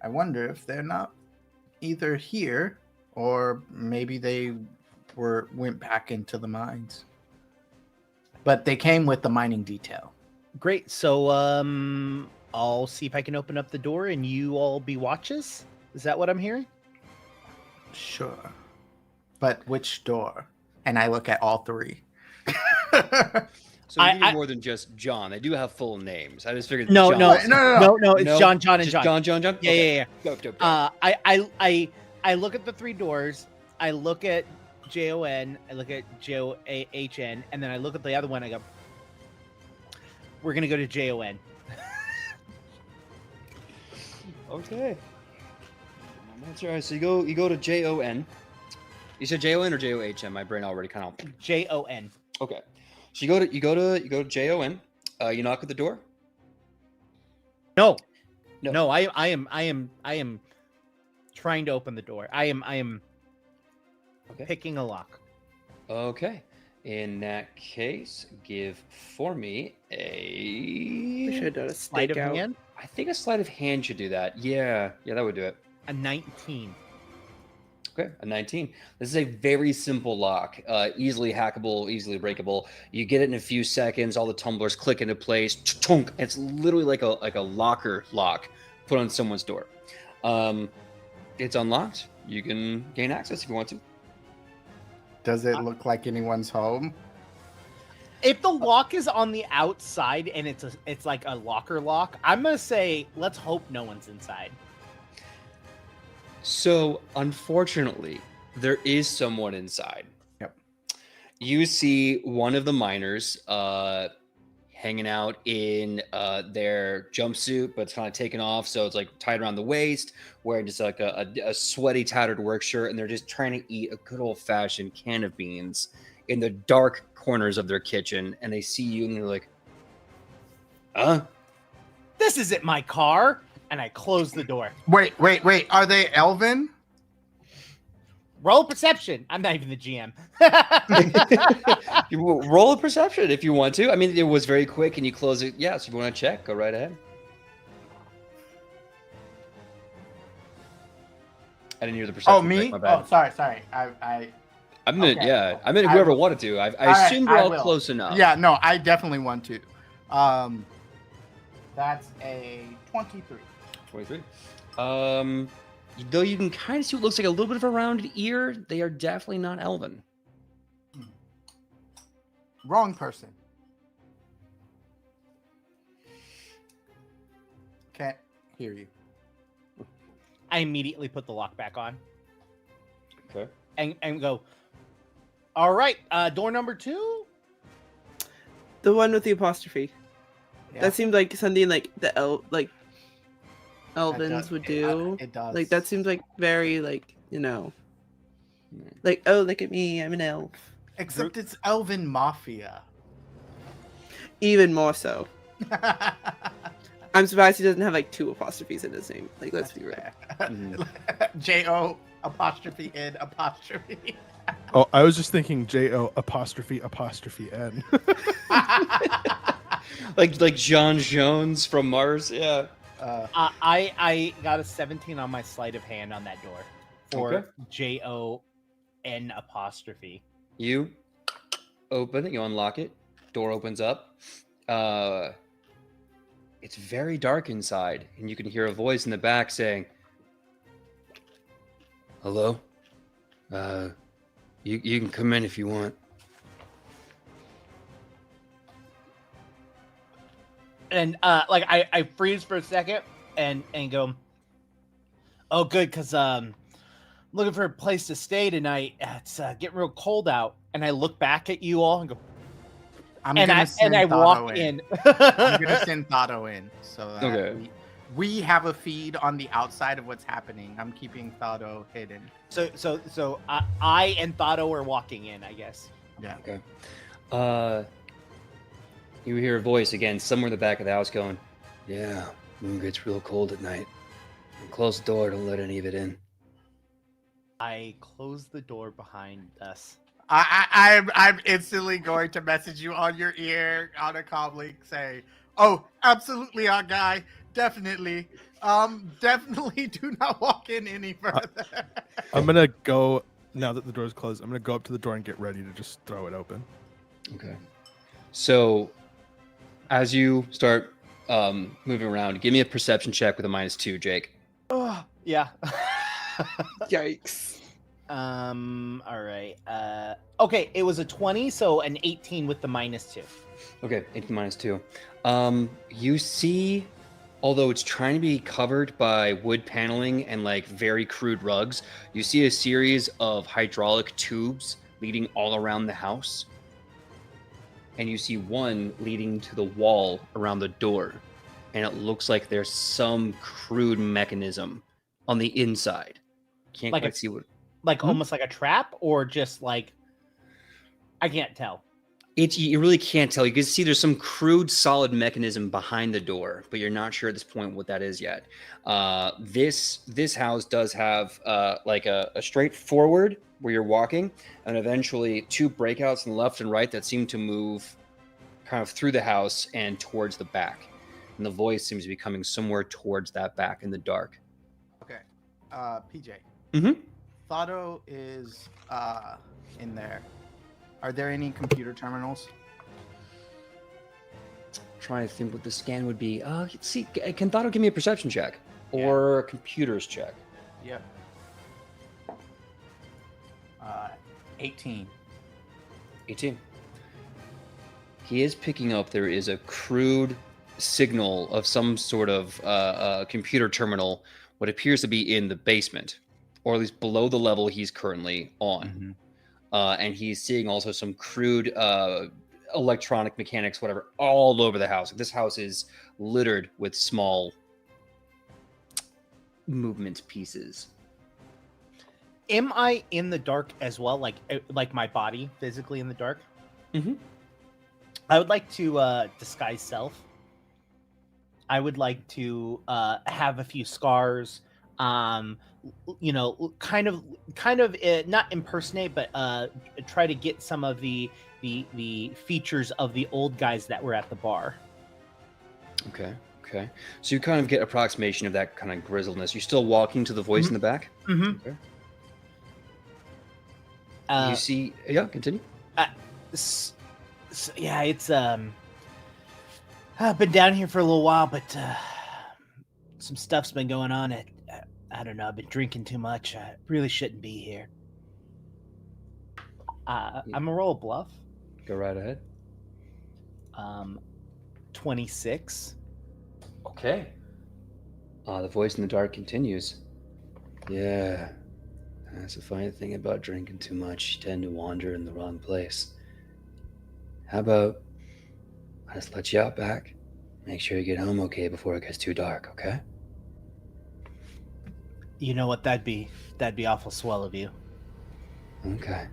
I wonder if they're not either here or maybe they went back into the mines. But they came with the mining detail. Great. So I'll see if I can open up the door and you all be watches. Is that what I'm hearing? Sure. But which door? And I look at all 3. So I- you need I- more than just John. They do have full names. I just figured. No, John no, was- no. It's No? John, and Just John. John. Yeah, Okay. yeah. Dope. I look at the 3 doors. I look at Jon. I look at John, and then I look at the other one. I go, "We're gonna go to Jon." Okay. That's all right. So you go to Jon. You said Jon or John? My brain already kind of. Jon. Okay. So you go to Jon. You knock at the door. No, No. no. I am trying to open the door. I am Okay. picking a lock. Okay. In that case, give for me We should a. have done a Sleight of stakeout. hand. I think a sleight of hand should do that. Yeah, that would do it. A 19. Okay, a 19. This is a very simple lock, easily hackable, easily breakable. You get it in a few seconds. All the tumblers click into place. Chunk. It's literally like a locker lock put on someone's door. It's unlocked. You can gain access if you want to. Does it look like anyone's home? If the lock is on the outside and it's like a locker lock, I'm gonna say let's hope no one's inside. So, unfortunately, there is someone inside. Yep. You see one of the miners hanging out in their jumpsuit, but it's kind of taken off, so it's like tied around the waist, wearing just like a sweaty, tattered work shirt, and they're just trying to eat a good old-fashioned can of beans in the dark corners of their kitchen, and they see you, and they're like, This isn't my car, and I close the door. Wait. Are they elven? Roll perception. I'm not even the GM. You will roll a perception if you want to. I mean, it was very quick, and you close it. Yeah, so if you want to check, go right ahead. I didn't hear the perception. Oh, me? check, my bad. Oh, sorry. I'm gonna, okay. yeah. I mean, whoever wanted to. I assume you're all will. close enough. Yeah, no, I definitely want to. That's a 23. 23. Though you can kind of see what looks like a little bit of a rounded ear, they are definitely not elven. Wrong person. Can't hear you. I immediately put the lock back on Okay. and go. All right, door number 2. The one with the apostrophe. Yeah, That seemed like something like the that Elvins does- would it- do. It does. Like that seems like very like, oh, look at me, I'm an elf. Except it's elven mafia. Even more so. I'm surprised he doesn't have like 2 apostrophes in his name. Like, let's be real. Mhm. J-O apostrophe N apostrophe. Oh, I was just thinking J-O apostrophe N. like John Jones from Mars. Yeah. I got a 17 on my sleight of hand on that door for Okay. JON apostrophe. You open it, you unlock it, door opens up. It's very dark inside, and you can hear a voice in the back saying, "Hello? You can come in if you want." And like I freeze for a second and go, oh good, because looking for a place to stay tonight. It's getting real cold out. And I look back at you all and go, I'm and gonna send I Thado walk in. I'm gonna send Thado in so that Okay. we have a feed on the outside of what's happening. I'm keeping Thado hidden. So I and Thado are walking in, I guess. Yeah. Okay. You hear a voice again somewhere in the back of the house going, "Yeah, it gets real cold at night. And close the door, don't let any of it in." I close the door behind us. I'm instantly going to message you on your ear on a comm link say, "Oh, absolutely, our guy, definitely, definitely do not walk in any further." I'm gonna go now that the door's closed. I'm gonna go up to the door and get ready to just throw it open. Okay. So, as you start moving around, give me a perception check with a -2, Jake. Oh, yeah. Yikes. All right. Okay, it was a 20, so an 18 with the -2. Okay, 18 -2. You see, although it's trying to be covered by wood paneling and like very crude rugs, you see a series of hydraulic tubes leading all around the house. And you see one leading to the wall around the door. And it looks like there's some crude mechanism on the inside. Can't Like quite see what. Like almost like a trap, or just like I can't tell. You really can't tell. You can see there's some crude, solid mechanism behind the door, but you're not sure at this point what that is yet. This house does have like a straightforward where you're walking, and eventually 2 breakouts on the left and right that seem to move kind of through the house and towards the back. And the voice seems to be coming somewhere towards that back in the dark. Okay, PJ. Mm-hmm. Thado is in there. Are there any computer terminals? Trying to think what the scan would be. Let's see, can Thado give me a perception check or a computers check? Yeah. Uh, 18. 18. He is picking up there is a crude signal of some sort of computer terminal, what appears to be in the basement, or at least below the level he's currently on. Mm-hmm. And he's seeing also some crude electronic mechanics, whatever, all over the house. This house is littered with small movement pieces. Am I in the dark as well? Like my body physically in the dark? Mm-hmm. I would like to disguise self. I would like to have a few scars. You know, kind of not impersonate, but try to get some of the features of the old guys that were at the bar. Okay. So you kind of get approximation of that kind of grizzledness. You're still walking to the voice in the back? Mm-hmm. Okay. You see... Yeah, continue. Yeah, it's I've been down here for a little while, but some stuff's been going on. I don't know. I've been drinking too much. I really shouldn't be here. I'm a roll bluff. Go right ahead. 26. Okay. The voice in the dark continues. Yeah. That's the funny thing about drinking too much. You tend to wander in the wrong place. How about I just let you out back? Make sure you get home okay before it gets too dark, okay? You know what? That'd be awful swell of you. Okay.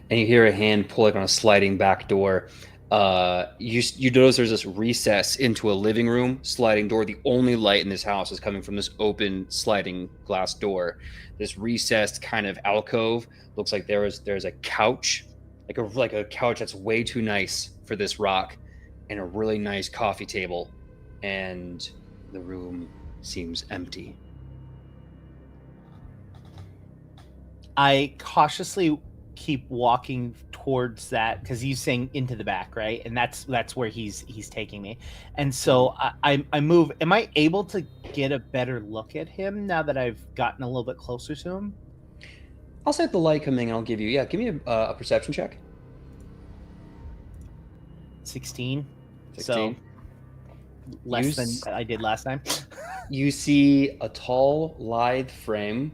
And you hear a hand pulling on a sliding back door. You notice there's this recess into a living room sliding door. The only light in this house is coming from this open sliding glass door. This recessed kind of alcove looks like there's a couch, like a couch that's way too nice for this rock, and a really nice coffee table, and the room seems empty. I cautiously keep walking towards that because he's saying into the back, right? And that's where he's taking me. And so I move. Am I able to get a better look at him now that I've gotten a little bit closer to him? I'll set the light coming, and I'll give you give me a perception check. 16. 16. So less than I did last time. You see a tall, lithe frame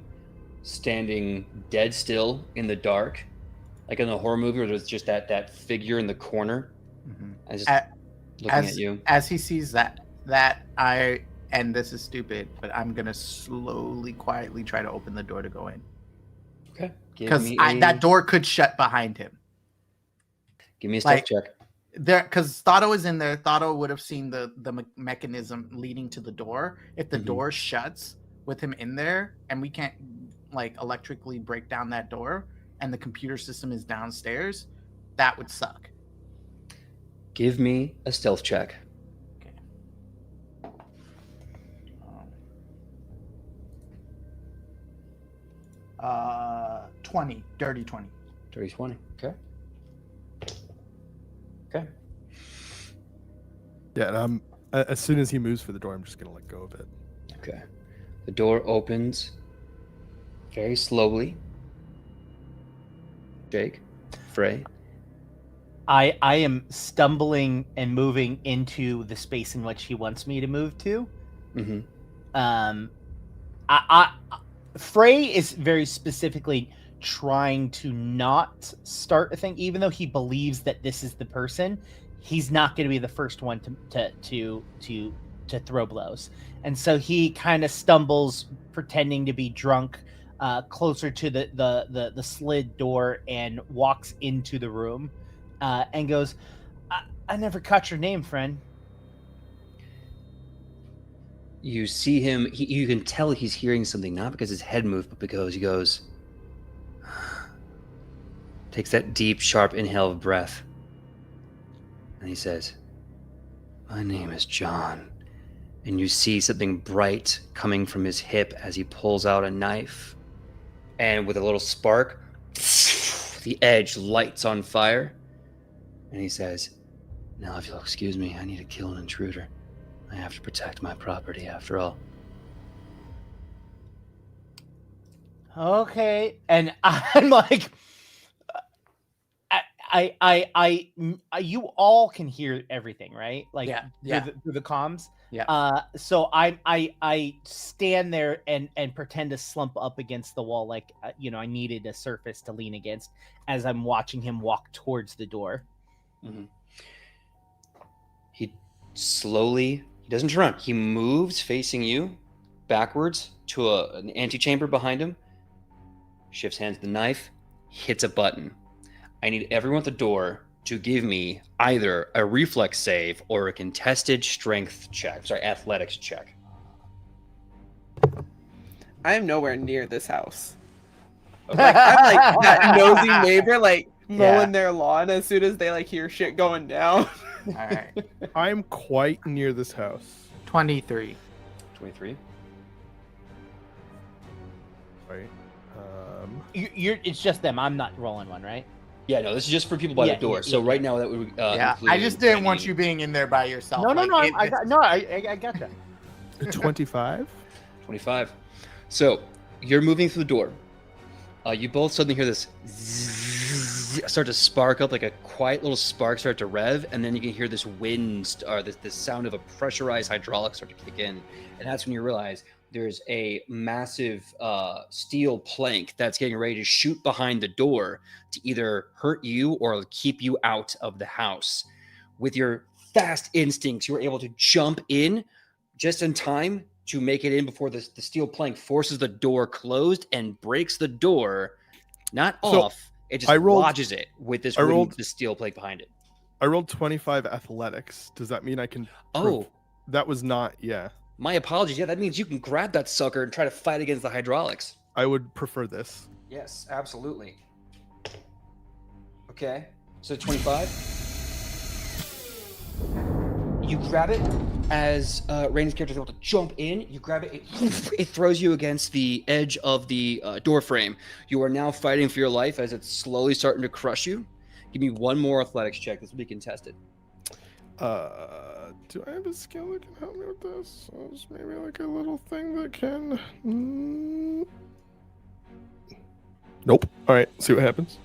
standing dead still in the dark, like in a horror movie where there's just that figure in the corner. Mm-hmm. And just looking at you. As he sees that and this is stupid, but I'm gonna slowly, quietly try to open the door to go in. Okay. Because that door could shut behind him. Give me a stealth check. There, because Thotto is in there. Thotto would have seen the mechanism leading to the door. If the door shuts with him in there, and we can't electrically break down that door, and the computer system is downstairs, that would suck. Give me a stealth check. Okay. 20, dirty 20. Dirty 20. Okay. Okay. Yeah, and as soon as he moves for the door, I'm just gonna let go of it. Okay. The door opens very slowly. Jake, Frey. I am stumbling and moving into the space in which he wants me to move to. Mm-hmm. Frey is very specifically trying to not start a thing, even though he believes that this is the person. He's not going to be the first one to throw blows, and so he kind of stumbles, pretending to be drunk, closer to the slid door and walks into the room, and goes, "I never caught your name, friend." You see him. You can tell he's hearing something, not because his head moved, but because he goes. Takes that deep, sharp inhale of breath. And he says, "My name is John." And you see something bright coming from his hip as he pulls out a knife. And with a little spark, the edge lights on fire. And he says, "Now, if you'll excuse me, I need to kill an intruder. I have to protect my property after all." Okay, and I'm like, you all can hear everything, right? Like, Yeah, through yeah. through the comms. Yeah. So I stand there and pretend to slump up against the wall, like I needed a surface to lean against as I'm watching him walk towards the door. Mhm. He doesn't turn around. He moves facing you backwards to an antechamber behind him, shifts hands to the knife, hits a button. I need everyone at the door to give me either a reflex save or a contested strength check. Sorry, athletics check. I am nowhere near this house. Okay. Like I'm like that nosy neighbor, like mowing Yeah. their lawn as soon as they like hear shit going down. All right. I'm quite near this house. 23. 23. Right. It's just them. I'm not rolling one, right? Yeah, no, this is just for people by Yeah, the door. yeah, so yeah, right now that would Yeah. I just didn't want you being in there by yourself. No, Like, I got that. 25. 25. So you're moving through the door. You both suddenly hear this zzz start to spark up, like a quiet little spark start to rev, and then you can hear this wind or this sound of a pressurized hydraulic start to kick in, and that's when you realize there's a massive steel plank that's getting ready to shoot behind the door to either hurt you or keep you out of the house. With your fast instincts, you were able to jump in just in time to make it in before the steel plank forces the door closed and breaks the door, not So, off. It just I rolled- lodges it with this I rolled- the steel plank behind it. I rolled 25 athletics. Does that mean I can? Oh, That was not. Yeah. my apologies. Yeah, that means you can grab that sucker and try to fight against the hydraulics. I would prefer this. Yes, absolutely. Okay, so 25. You grab it as Rainey's character is able to jump in. You grab it, it throws you against the edge of the door frame. You are now fighting for your life as it's slowly starting to crush you. Give me one more athletics check. This will be contested. Do I have a skill that can help me with this? It's maybe like a little thing that can. Nope. All right. See what happens.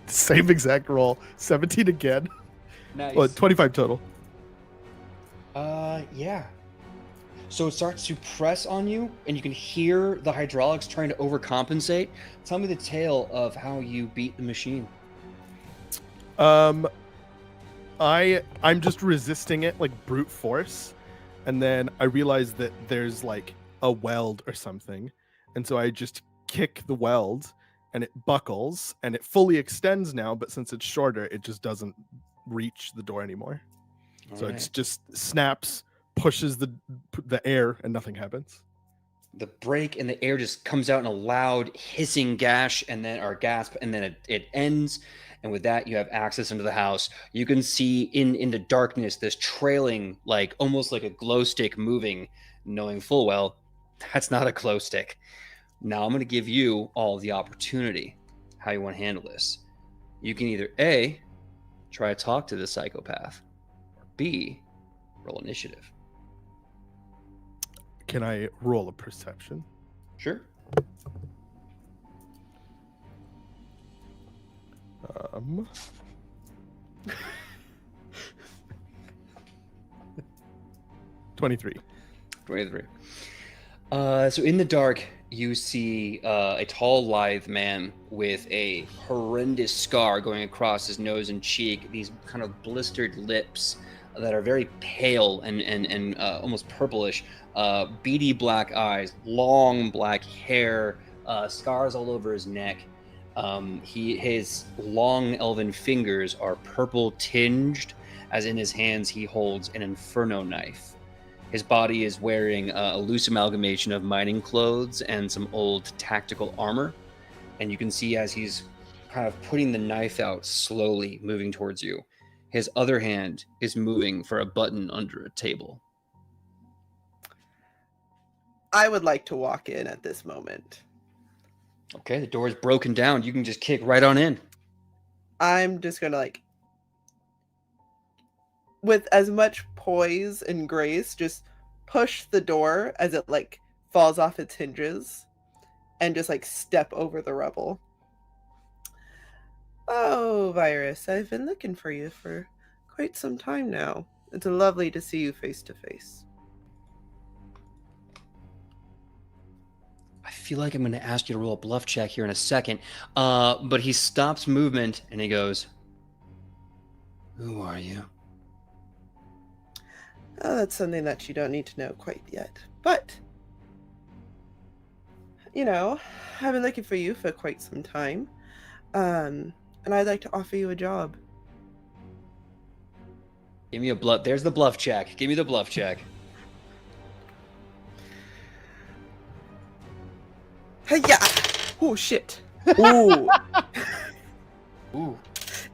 Same exact roll. 17 again. Nice. Well, 25 total. Yeah. So it starts to press on you, and you can hear the hydraulics trying to overcompensate. Tell me the tale of how you beat the machine. I'm just resisting it like brute force, and then I realize that there's like a weld or something, and so I just kick the weld, and it buckles, and it fully extends now. But since it's shorter, it just doesn't reach the door anymore. So Alright. it just snaps, pushes the air, and nothing happens. The break and the air just comes out in a loud hissing gash and then or gasp, and then it ends. And with that, you have access into the house. You can see in the darkness this trailing, like almost like a glow stick moving, knowing full well that's not a glow stick. Now I'm going to give you all the opportunity how you want to handle this. You can either A, try to talk to the psychopath, or B, roll initiative. Can I roll a perception? Sure. Um, 23. 23. So in the dark, you see a tall, lithe man with a horrendous scar going across his nose and cheek, these kind of blistered lips that are very pale and almost purplish, beady black eyes, long black hair, scars all over his neck. His long elven fingers are purple tinged, as in his hands he holds an inferno knife. His body is wearing a loose amalgamation of mining clothes and some old tactical armor. And you can see as he's kind of putting the knife out, slowly moving towards you. His other hand is moving for a button under a table. I would like to walk in at this moment. Okay, the door is broken down. You can just kick right on in. I'm just gonna like with as much poise and grace, just push the door as it like falls off its hinges and just like step over the rubble. Oh, Virus, I've been looking for you for quite some time now. It's lovely to see you face to face. I feel like I'm going to ask you to roll a bluff check here in a second. But he stops movement and he goes, "Who are you?" Oh, that's something that you don't need to know quite yet. But, you know, I've been looking for you for quite some time. And I'd like to offer you a job. Give me a bluff. There's the bluff check. Give me the bluff check. Hey, yeah. Oh, shit. Ooh. Ooh.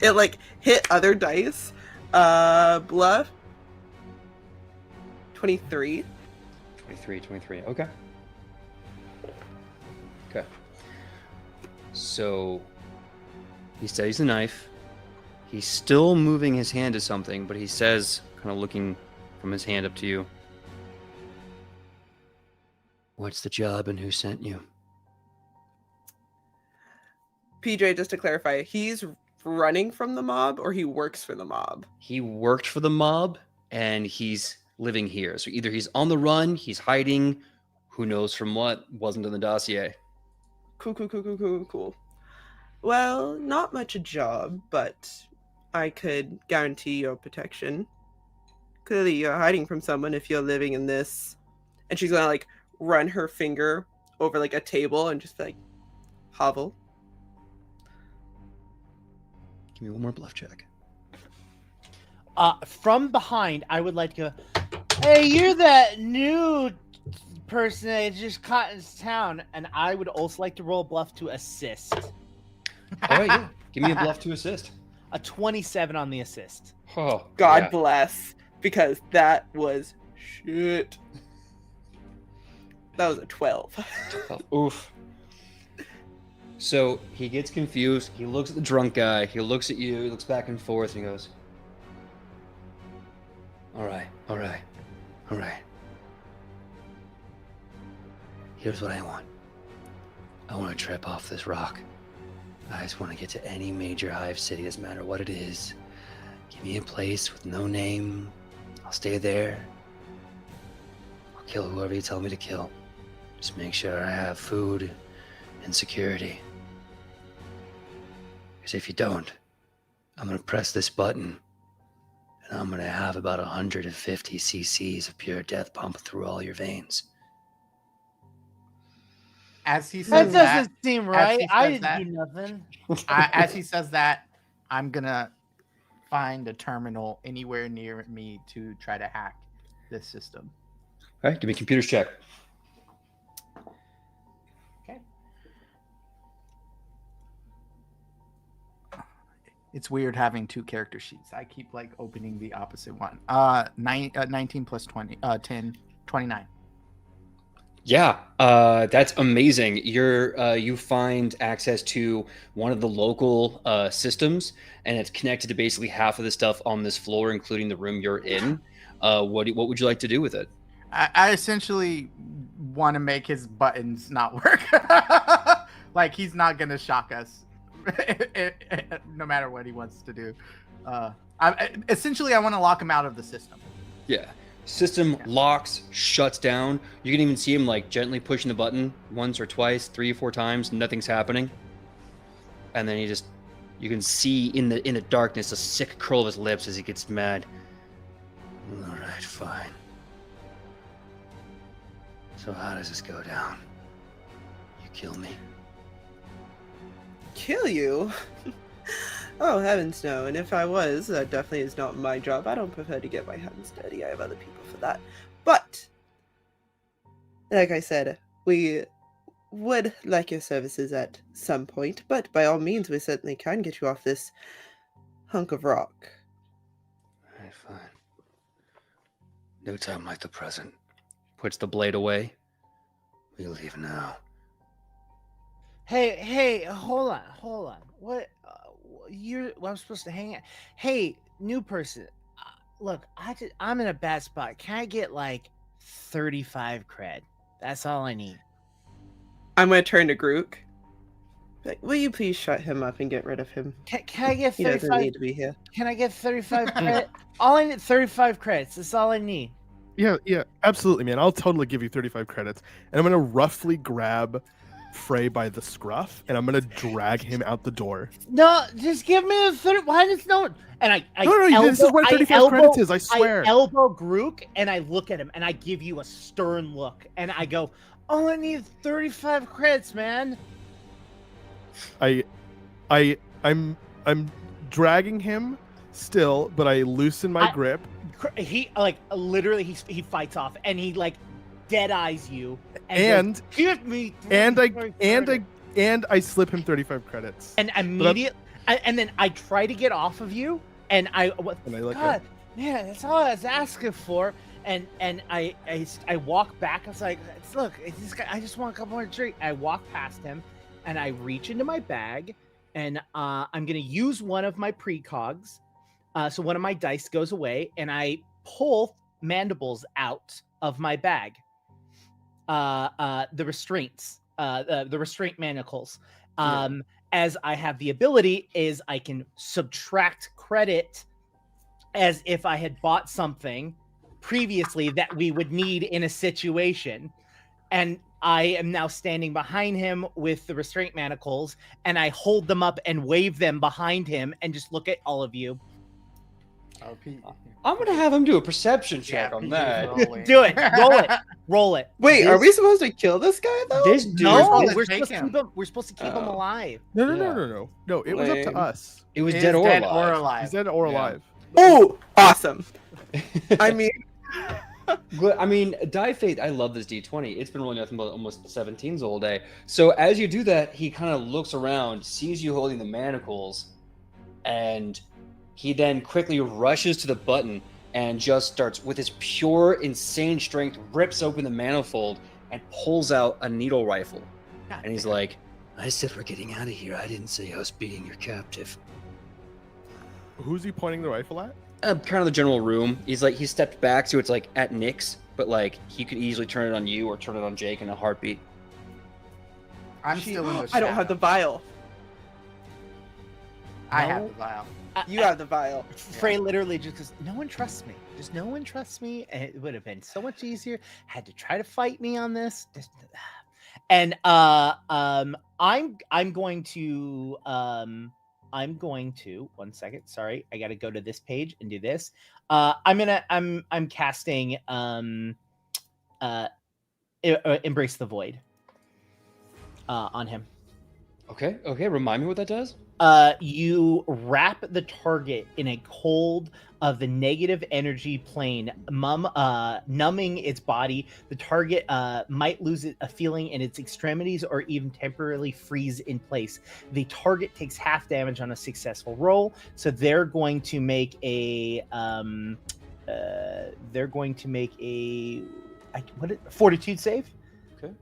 It like hit other dice. Bluff. 23. 23. Okay. Okay. So he steadies the knife. He's still moving his hand to something, but he says, kind of looking from his hand up to you, "What's the job and who sent you?" PJ, just to clarify, he's running from the mob or he works for the mob? He worked for the mob and he's living here. So either he's on the run, he's hiding, who knows from what, wasn't in the dossier. Cool. Well, not much a job, but I could guarantee your protection. Clearly, you're hiding from someone if you're living in this. And she's gonna like run her finger over like a table and just like hovel. Give me one more bluff check. From behind, I would like to go, "Hey, you're that new person that just caught in town," and I would also like to roll a bluff to assist. All right, yeah. Give me a bluff to assist. A 27 on the assist. Oh, God yeah. bless, because that was shit. That was a 12. Oof. So he gets confused. He looks at the drunk guy. He looks at you. He looks back and forth. And he goes, All right. Here's what I want. I want to trip off this rock. I just want to get to any major hive city, doesn't matter what it is. Give me a place with no name. I'll stay there. I'll kill whoever you tell me to kill. Just make sure I have food and security. Because if you don't, I'm going to press this button and I'm going to have about 150 cc's of pure death pumping through all your veins. As he That says that, doesn't seem as right. he I says didn't do nothing. as he says that, I'm gonna find a terminal anywhere near me to try to hack this system. All right, give me a computer's check. Okay. It's weird having two character sheets. I keep like opening the opposite one. 19 plus 20, 10, 29. Yeah, that's amazing. You find access to one of the local systems, and it's connected to basically half of the stuff on this floor, including the room you're in. What would you like to do with it? I essentially want to make his buttons not work. Like he's not gonna shock us, no matter what he wants to do. Essentially, I want to lock him out of the system. Yeah. System locks, shuts down. You can even see him like gently pushing the button once or twice, 3 or 4 times, nothing's happening. And then you can see in the darkness a sick curl of his lips as he gets mad. All right, fine. So how does this go down? You kill me. Kill you? Oh, heavens no. And if I was, that definitely is not my job. I don't prefer to get my hands dirty. I have other people for that. But, like I said, we would like your services at some point. But by all means, we certainly can get you off this hunk of rock. All right, fine. No time like the present. Puts the blade away. We leave now. Hey, hold on. What? I'm supposed to hang out. Hey, new person. look, I'm in a bad spot. Can I get like 35 cred? That's all I need. I'm gonna turn to Grook. Like, will you please shut him up and get rid of him? Can I get He doesn't 35? need to be here. Can I get 35 credit? All I need 35 credits. That's all I need. Yeah, absolutely, man. I'll totally give you 35 credits, and I'm gonna roughly grab Frey by the scruff, and I'm gonna drag him out the door. No, just give me the 30. Why does no? And I No, this is where 35 credits is. I swear. I elbow Grook and I look at him and I give you a stern look and I go, "All I need is 35 credits, man." I'm dragging him still, but I loosen my grip. He like literally he fights off and he like dead eyes you And goes, give me and 35 credits." I slip him 35 credits. And immediately and then I try to get off of you and I look God, man, that's all I was asking for. And I walk back. I was like, look, this guy, I just want a couple more drinks. I walk past him and I reach into my bag and I'm gonna use one of my precogs. So one of my dice goes away and I pull mandibles out of my bag. The restraints, the restraint manacles. As I have the ability is I can subtract credit as if I had bought something previously that we would need in a situation. And I am now standing behind him with the restraint manacles and I hold them up and wave them behind him and just look at all of you. I'm gonna have him do a perception check on that. Do it. Roll it. Wait, are we supposed to kill this guy though? This dude. No, supposed to we're take supposed to him. keep him. We're supposed to keep him alive. No. It was up to Lame. us. It was He dead is or dead alive. or alive. He's dead or Yeah. alive. Oh, awesome. I mean, But I mean, Die Fate, I love this D20. It's been rolling nothing but almost 17s all day. So as you do that, he kind of looks around, sees you holding the manacles, and he then quickly rushes to the button and just starts, with his pure, insane strength, rips open the manifold and pulls out a needle rifle. And he's like, I said we're getting out of here. I didn't say I was being your captive. Who's he pointing the rifle at? Kind of the general room. He's like, he stepped back, so it's like at Nick's, but like he could easily turn it on you or turn it on Jake in a heartbeat. I'm still in the I don't have the vial. I have the vial. You have the vial. Frey literally just goes, no one trusts me. Just no one trusts me. And it would have been so much easier. Had to try to fight me on this. And I'm going to 1 second. Sorry, I gotta go to this page and do this. I'm casting Embrace the Void on him. Okay. Remind me what that does. You wrap the target in a cold of the negative energy plane, numbing its body. The target might lose a feeling in its extremities or even temporarily freeze in place. The target takes half damage on a successful roll, so they're going to make a fortitude save. Okay.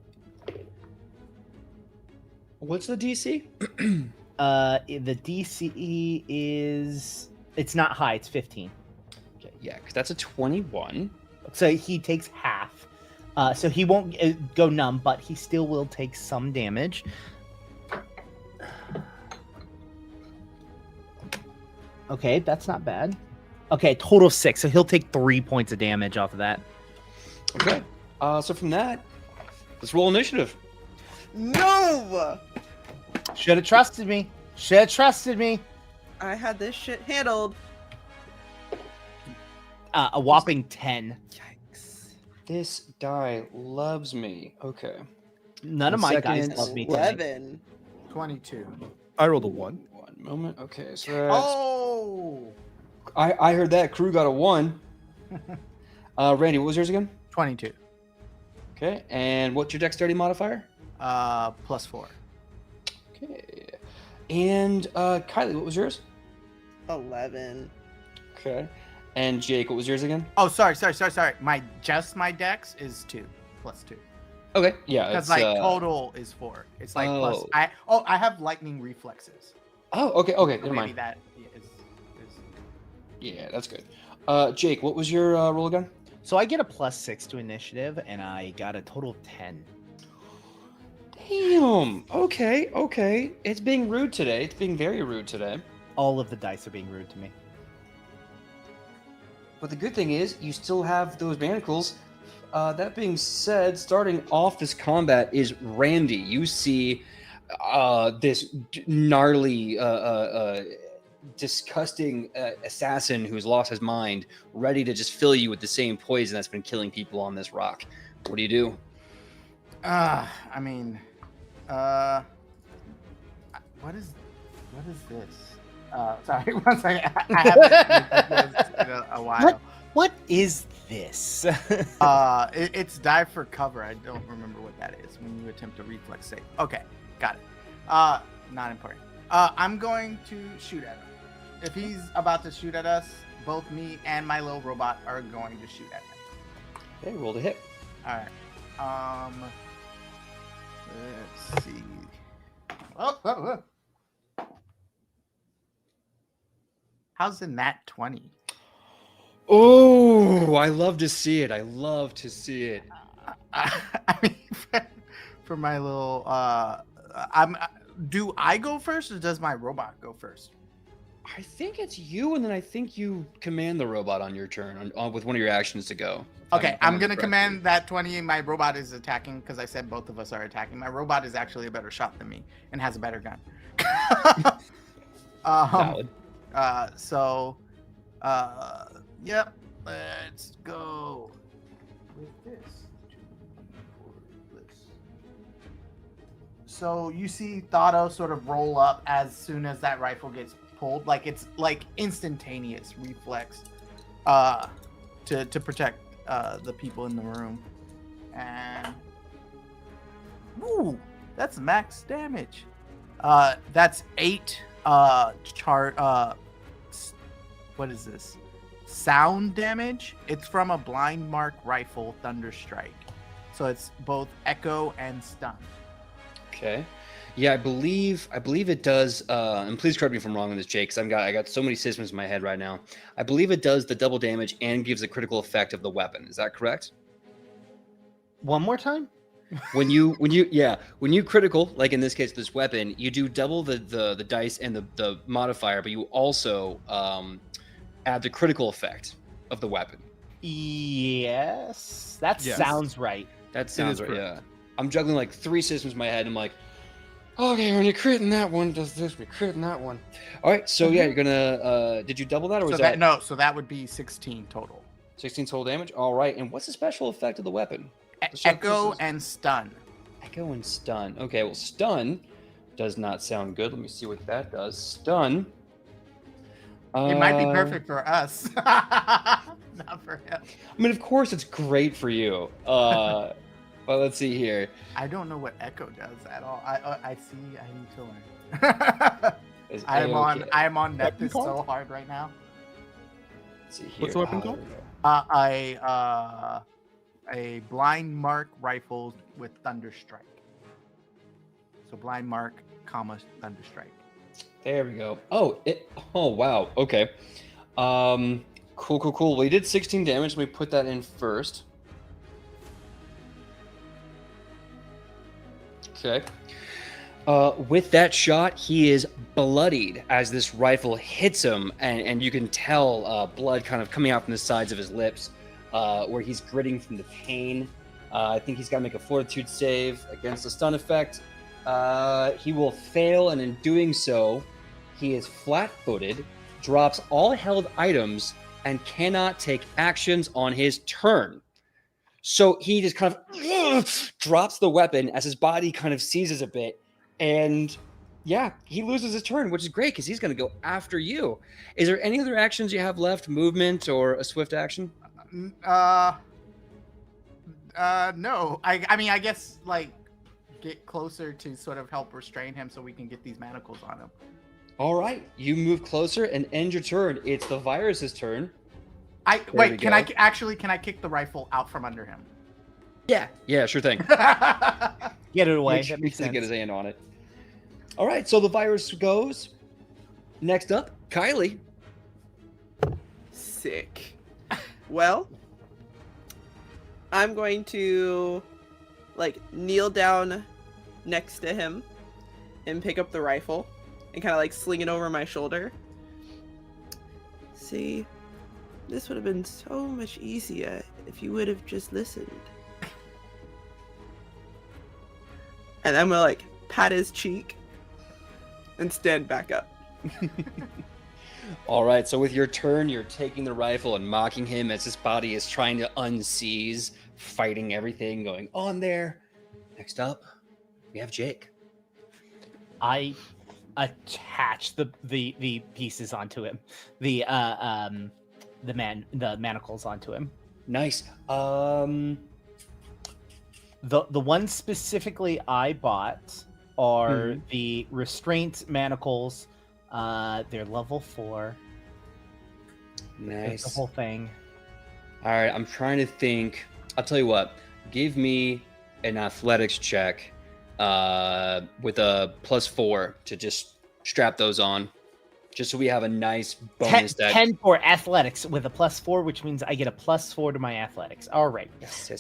What's the DC? The DC is, it's not high, it's 15. Okay, yeah, because that's a 21. So he takes half. So he won't go numb, but he still will take some damage. Okay, that's not bad. Okay, total 6. So he'll take 3 points of damage off of that. Okay. So from that, let's roll initiative. No! Should have trusted me. I had this shit handled. A whopping 10. Yikes. This die loves me. Okay. None of my guys love me tonight. 11. 22. I rolled a 1. One moment. Okay, so that's... Oh! I heard that. Crew got a 1. Randy, what was yours again? 22. Okay, and what's your dexterity modifier? +4. Okay. And Kylie, what was yours? 11. Okay. And Jake, what was yours again? Oh, sorry. My dex is 2 +2. Okay, yeah. Because it's, total is 4. It's like plus. I have lightning reflexes. Oh, okay. So Never maybe mind. that is. Yeah, that's good. Jake, what was your roll again? So I get a +6 to initiative, and I got a total of 10. Damn. Okay. It's being rude today. It's being very rude today. All of the dice are being rude to me. But the good thing is, you still have those manacles. That being said, starting off this combat is Randy. You see this gnarly, disgusting assassin who's lost his mind, ready to just fill you with the same poison that's been killing people on this rock. What do you do? I mean, what is this? Sorry, one second. I haven't in a while. What is this? It's dive for cover. I don't remember what that is when you attempt a reflex save. Okay, got it. Not important. I'm going to shoot at him. If he's about to shoot at us, both me and my little robot are going to shoot at him. Okay, roll to hit. All right. Let's see. Oh. How's the nat 20? Oh, I love to see it. I love to see it. I mean, for my little, do I go first or does my robot go first? I think it's you, and then I think you command the robot on your turn with one of your actions to go. Okay, I'm going to command that 20. My robot is attacking because I said both of us are attacking. My robot is actually a better shot than me and has a better gun. Valid. Yep. Let's go with this. So you see Thado sort of roll up as soon as that rifle gets pulled. Like it's like instantaneous reflex to protect the people in the room. And ooh, that's max damage. That's 8 what is this? Sound damage. It's from a blind mark rifle Thunderstrike. So it's both echo and stun. Okay. Yeah, I believe it does. And please correct me if I'm wrong on this, Jake, because I got so many systems in my head right now. I believe it does the double damage and gives a critical effect of the weapon. Is that correct? One more time? When you critical, like in this case, this weapon, you do double the dice and the modifier, but you also add the critical effect of the weapon. Yes, that sounds right. That sounds right. Yeah, I'm juggling like 3 systems in my head. And I'm like, okay, when you're critting that one, does this? We're critting that one. All right, so yeah, you're gonna. Did you double that or was that? No, so that would be 16 total. 16 total damage. All right, and what's the special effect of the weapon? Echo and stun. Echo and stun. Okay, well, stun does not sound good. Let me see what that does. Stun. It might be perfect for us, not for him. I mean, of course, it's great for you. Well, let's see here. I don't know what echo does at all. I see. I need to learn. I am on Neptune so hard right now. Let's see here. What's the weapon called? A blind mark rifle with Thunderstrike. So blind mark, Thunderstrike. There we go. Oh wow. Okay. Cool. Well, he did 16 damage. Let me put that in first. Okay. With that shot, he is bloodied as this rifle hits him, and you can tell blood kind of coming out from the sides of his lips, where he's gritting from the pain. I think he's got to make a fortitude save against the stun effect. He will fail, and in doing so, he is flat-footed, drops all held items, and cannot take actions on his turn. So he just kind of drops the weapon as his body kind of seizes a bit, and yeah, he loses his turn, which is great because he's going to go after you. Is there any other actions you have left, movement or a swift action? No. I mean, I guess like get closer to sort of help restrain him so we can get these manacles on him. All right, you move closer and end your turn. It's the virus's turn. Can I kick the rifle out from under him? Yeah, sure thing. Get it away. That makes sense. Get his hand on it. All right, so the virus goes. Next up, Kylie. Sick. Well, I'm going to like kneel down next to him and pick up the rifle and kind of like sling it over my shoulder. See, this would have been so much easier if you would have just listened. And I'm gonna like pat his cheek and stand back up. All right, so with your turn, you're taking the rifle and mocking him as his body is trying to unseize, fighting everything going on there. Next up, we have Jake. I attach the pieces onto him, the manacles onto him. Nice. The ones specifically I bought are the restraint manacles. They're level 4. Nice. The whole thing. All right, I'm trying to think. I'll tell you what. Give me an athletics check with a +4 to just strap those on, just so we have a nice bonus. 10 for athletics with a +4, which means I get a +4 to my athletics. All right. Yes.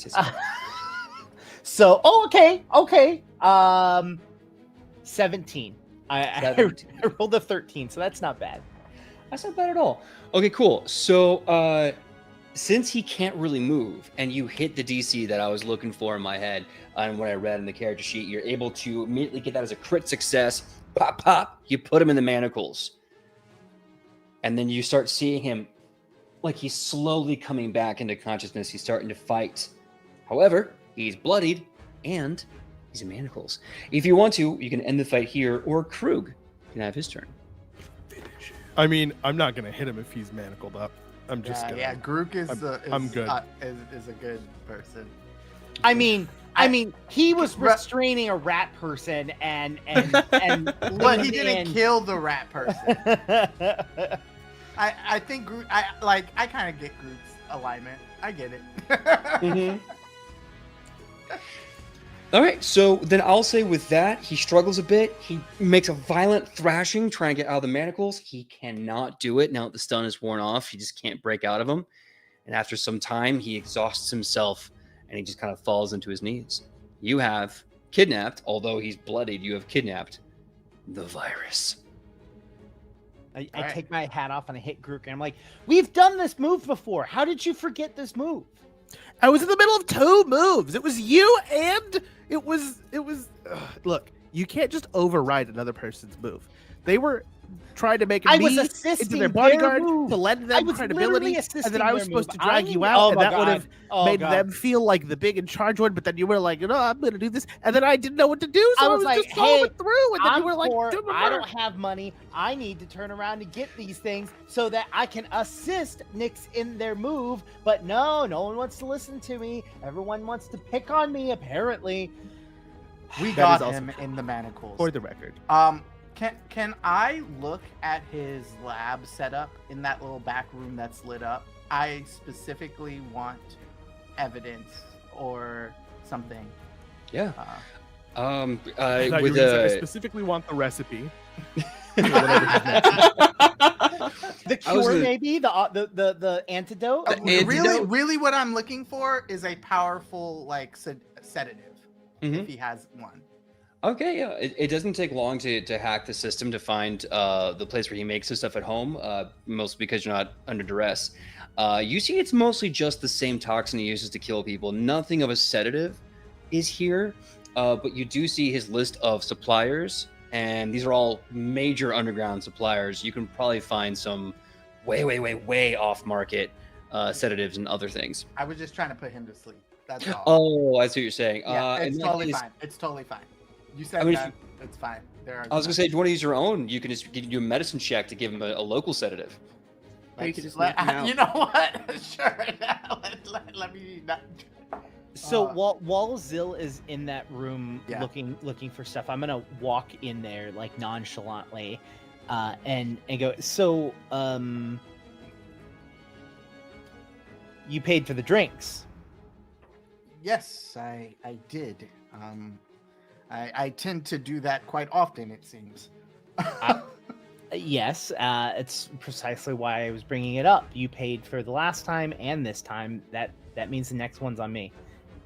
So, okay. 17. I rolled a 13, so that's not bad. That's not bad at all. Okay, cool. So, since he can't really move, and you hit the DC that I was looking for in my head, and what I read in the character sheet, you're able to immediately get that as a crit success. Pop, pop. You put him in the manacles, and then you start seeing him like he's slowly coming back into consciousness. He's starting to fight. However, he's bloodied, and he's in manacles. If you want to, you can end the fight here, or Krug can have his turn. I mean, I'm not gonna hit him if he's manacled up. I'm just gonna. Yeah, Grook is I'm good. Is a good person. I mean, he was restraining a rat person and but he didn't kill the rat person. I think Groot. I kind of get Groot's alignment. I get it. Mm-hmm. All right, so then I'll say with that, he struggles a bit. He makes a violent thrashing, trying to get out of the manacles. He cannot do it now that the stun is worn off. He just can't break out of them. And after some time, he exhausts himself, and he just kind of falls into his knees. You have kidnapped, although he's bloodied, you have kidnapped the virus. I take my hat off and I hit Grook, and I'm like, we've done this move before. How did you forget this move? I was in the middle of 2 moves. It was you and it was. Look, you can't just override another person's move. They were trying to make me into their bodyguard to lend them credibility, and then I was supposed to drag you out, and that would have made them feel like the big in charge one. But then you were like, no, I'm going to do this, and then I didn't know what to do, so I was like, just following through. And then you were like, I don't have money. I need to turn around and get these things so that I can assist Nyx in their move. But no one wants to listen to me. Everyone wants to pick on me, apparently. We got him in the manacles. For the record. Can I look at his lab setup in that little back room that's lit up? I specifically want evidence or something. Yeah. I With I specifically want the recipe. The cure, maybe the antidote. Really, what I'm looking for is a powerful sedative. If he has one. Okay, yeah. It doesn't take long to hack the system to find the place where he makes his stuff at home, mostly because you're not under duress. You see it's mostly just the same toxin he uses to kill people. Nothing of a sedative is here, but you do see his list of suppliers, and these are all major underground suppliers. You can probably find some way off-market sedatives and other things. I was just trying to put him to sleep. That's all. Oh, I see what you're saying. Yeah, it's totally fine. It's totally fine. You said that. It's fine. I was gonna say, if you want to use your own, you can just do a medicine check to give him a local sedative. You could just you know what? Sure. let me not. So while Zill is in that room looking for stuff, I'm gonna walk in there like nonchalantly, and go. So you paid for the drinks. Yes, I did. I tend to do that quite often, it seems. Yes, it's precisely why I was bringing it up. You paid for the last time and this time. That means the next one's on me.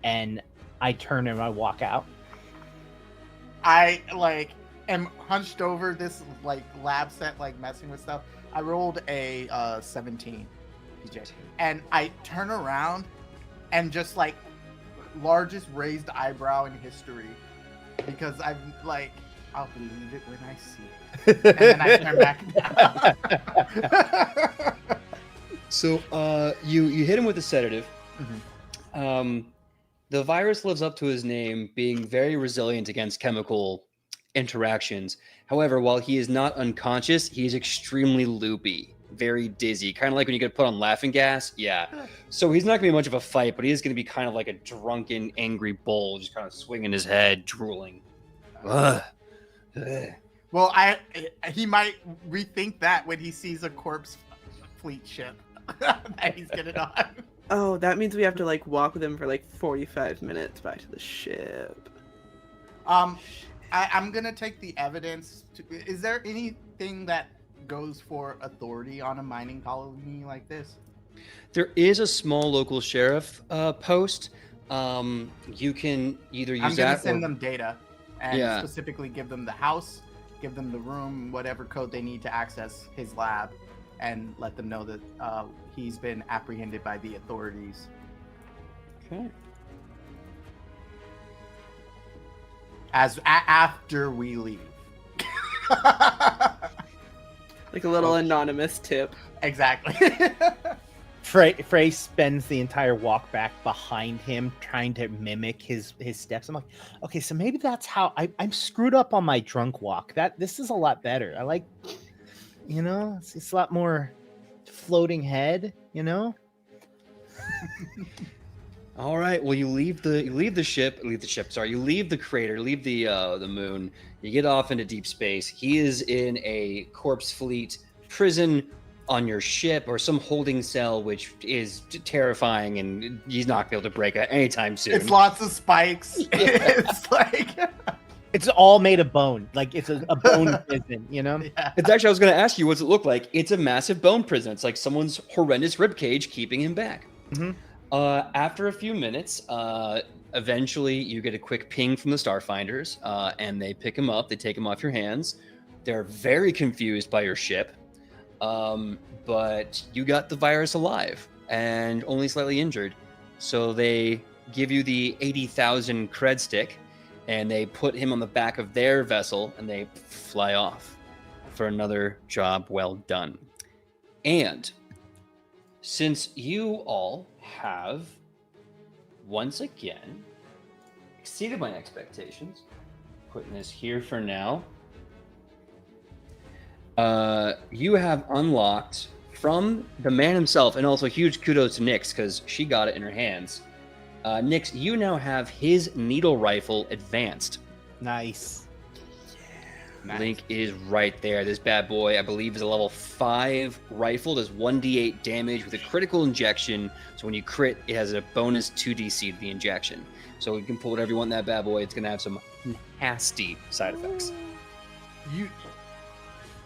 And I turn and I walk out. I like am hunched over this like lab set, like messing with stuff. I rolled a 17, PJ, and I turn around and just like largest raised eyebrow in history because I'm like, I'll believe it when I see it, and then I turn back down. So you hit him with a sedative. Mhm. The virus lives up to his name, being very resilient against chemical interactions. However, while he is not unconscious, he is extremely loopy, very dizzy, kind of like when you get put on laughing gas. Yeah. So he's not going to be much of a fight, but he is going to be kind of like a drunken, angry bull, just kind of swinging his head, drooling. Ugh. Ugh. Well, he might rethink that when he sees a corpse fleet ship that he's getting on. Oh, that means we have to like walk with him for like 45 minutes back to the ship. I'm gonna take the evidence. Is there anything that goes for authority on a mining colony like this? There is a small local sheriff post. You can either use I'm gonna that send or them data and Yeah. specifically give them the house, give them the room, whatever code they need to access his lab, and let them know that he's been apprehended by the authorities. Okay. After we leave. Like a little anonymous tip. Exactly. Frey spends the entire walk back behind him, trying to mimic his steps. I'm like, okay, so maybe that's how I'm screwed up on my drunk walk. This is a lot better. I like, it's a lot more floating head. All right. Well, you leave the ship. Sorry, you leave the crater, leave the moon. You get off into deep space. He is in a corpse fleet prison on your ship or some holding cell, which is terrifying, and he's not gonna be able to break it anytime soon. It's lots of spikes. It's like It's all made of bone. Like it's a bone prison, yeah. It's actually, I was going to ask you, what's it look like? It's a massive bone prison. It's like someone's horrendous rib cage keeping him back. Mhm. After a few minutes, eventually you get a quick ping from the Starfinders, and they pick him up. They take him off your hands. They're very confused by your ship, but you got the virus alive and only slightly injured. So they give you the 80,000 cred stick, and they put him on the back of their vessel, and they fly off for another job well done. And since you all have once again exceeded my expectations, putting this here for now, you have unlocked from the man himself, and also huge kudos to Nyx because she got it in her hands. Nyx, you now have his needle rifle advanced. Nice. Link is right there. This bad boy, I believe, is a level 5 rifle. Does 1d8 damage with a critical injection. So when you crit, it has a bonus 2dc to the injection. So you can pull whatever you want in that bad boy. It's going to have some nasty side effects.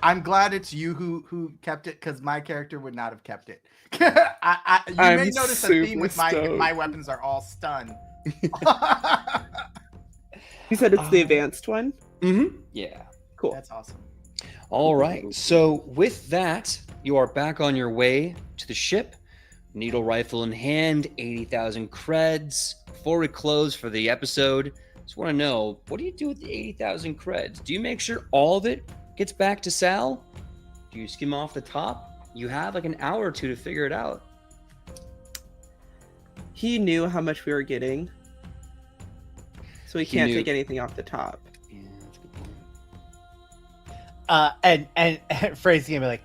I'm glad it's you who kept it, because my character would not have kept it. You I'm may notice a theme with super stoked. my weapons are all stun. You said it's the advanced one? Mm-hmm. Yeah. Cool. That's awesome. All right. So with that, you are back on your way to the ship. Needle rifle in hand, 80,000 creds. Before we close for the episode, just want to know, what do you do with the 80,000 creds? Do you make sure all of it gets back to Sal? Do you skim off the top? You have like an hour or two to figure it out. He knew how much we were getting, so he can't take anything off the top. Yeah, that's a good point. And Frey's gonna be like,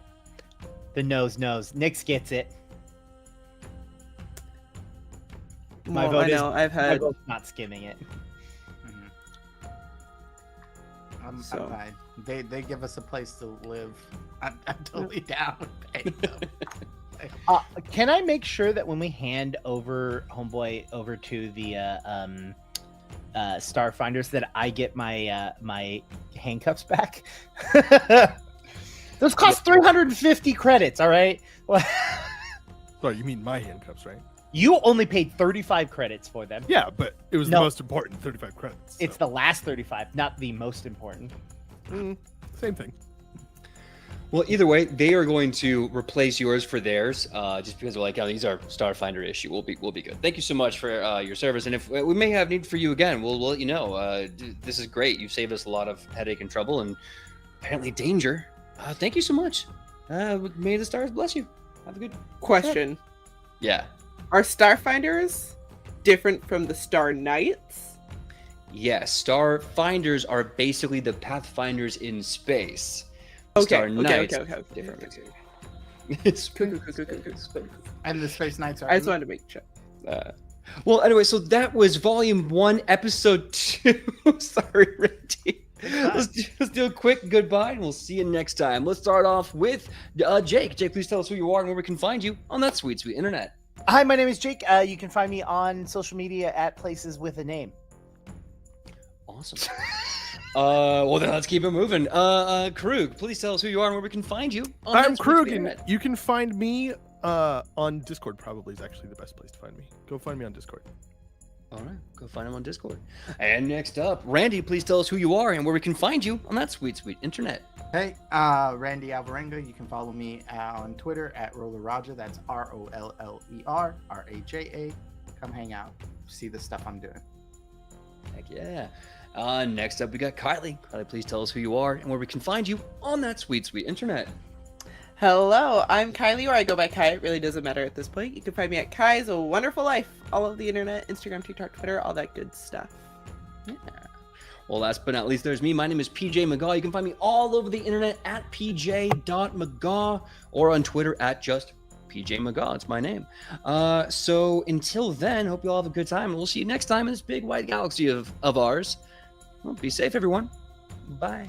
the nose knows. Nyx gets it. My Well, I vote is- know. I've My had. vote's not skimming it. I'm So- fine. They give us a place to live. I'm totally down with paying them. Can I make sure that when we hand over Homeboy over to the Starfinders that I get my my handcuffs back? Those cost 350 credits. All right. Sorry, you mean my handcuffs, right? You only paid 35 credits for them. Yeah, but it was No. the most important 35 credits. It's the last 35, not the most important. Same thing. Well, either way, they are going to replace yours for theirs, just because they're like, oh, these are Starfinder issue. We'll be good. Thank you so much for your service, and if we may have need for you again, we'll let you know. This is great. You've saved us a lot of headache and trouble, and apparently danger. Thank you so much. May the stars bless you. Have a good Question: Yeah. Are Starfinders different from the Star Knights? Yes, Starfinders are basically the Pathfinders in space. Okay, Star okay, Knights, okay. different. Okay. It's Cool. And the Space Knights are. I just wanted to make sure. well, anyway, so that was Volume 1, Episode 2. Sorry, Randy. Let's do a quick goodbye, and we'll see you next time. Let's start off with Jake. Jake, please tell us who you are and where we can find you on that sweet internet. Hi, my name is Jake. You can find me on social media at places with a name. Awesome. Well, then let's keep it moving. Krug, please tell us who you are and where we can find you. On I'm that sweet Krug, and internet. you can find me on Discord. Probably is actually the best place to find me. Go find me on Discord. All right, go find him on Discord. And next up, Randy, please tell us who you are and where we can find you on that sweet internet. Hey, Randy Alvarenga. You can follow me on Twitter at RollerRaja. That's ROLLERRAJA. Come hang out. See the stuff I'm doing. Heck yeah. Next up, we got Kylie. Kylie, please tell us who you are and where we can find you on that sweet internet. Hello, I'm Kylie, or I go by Kai. It really doesn't matter at this point. You can find me at Kai's A Wonderful Life. All of the internet, Instagram, TikTok, Twitter, all that good stuff. Yeah. Well, last but not least, there's me. My name is PJ McGaw. You can find me all over the internet at pj.mcgaw or on Twitter at just PJ McGaw. It's my name. So until then, hope you all have a good time, and we'll see you next time in this big white galaxy of ours. Well, be safe, everyone. Bye.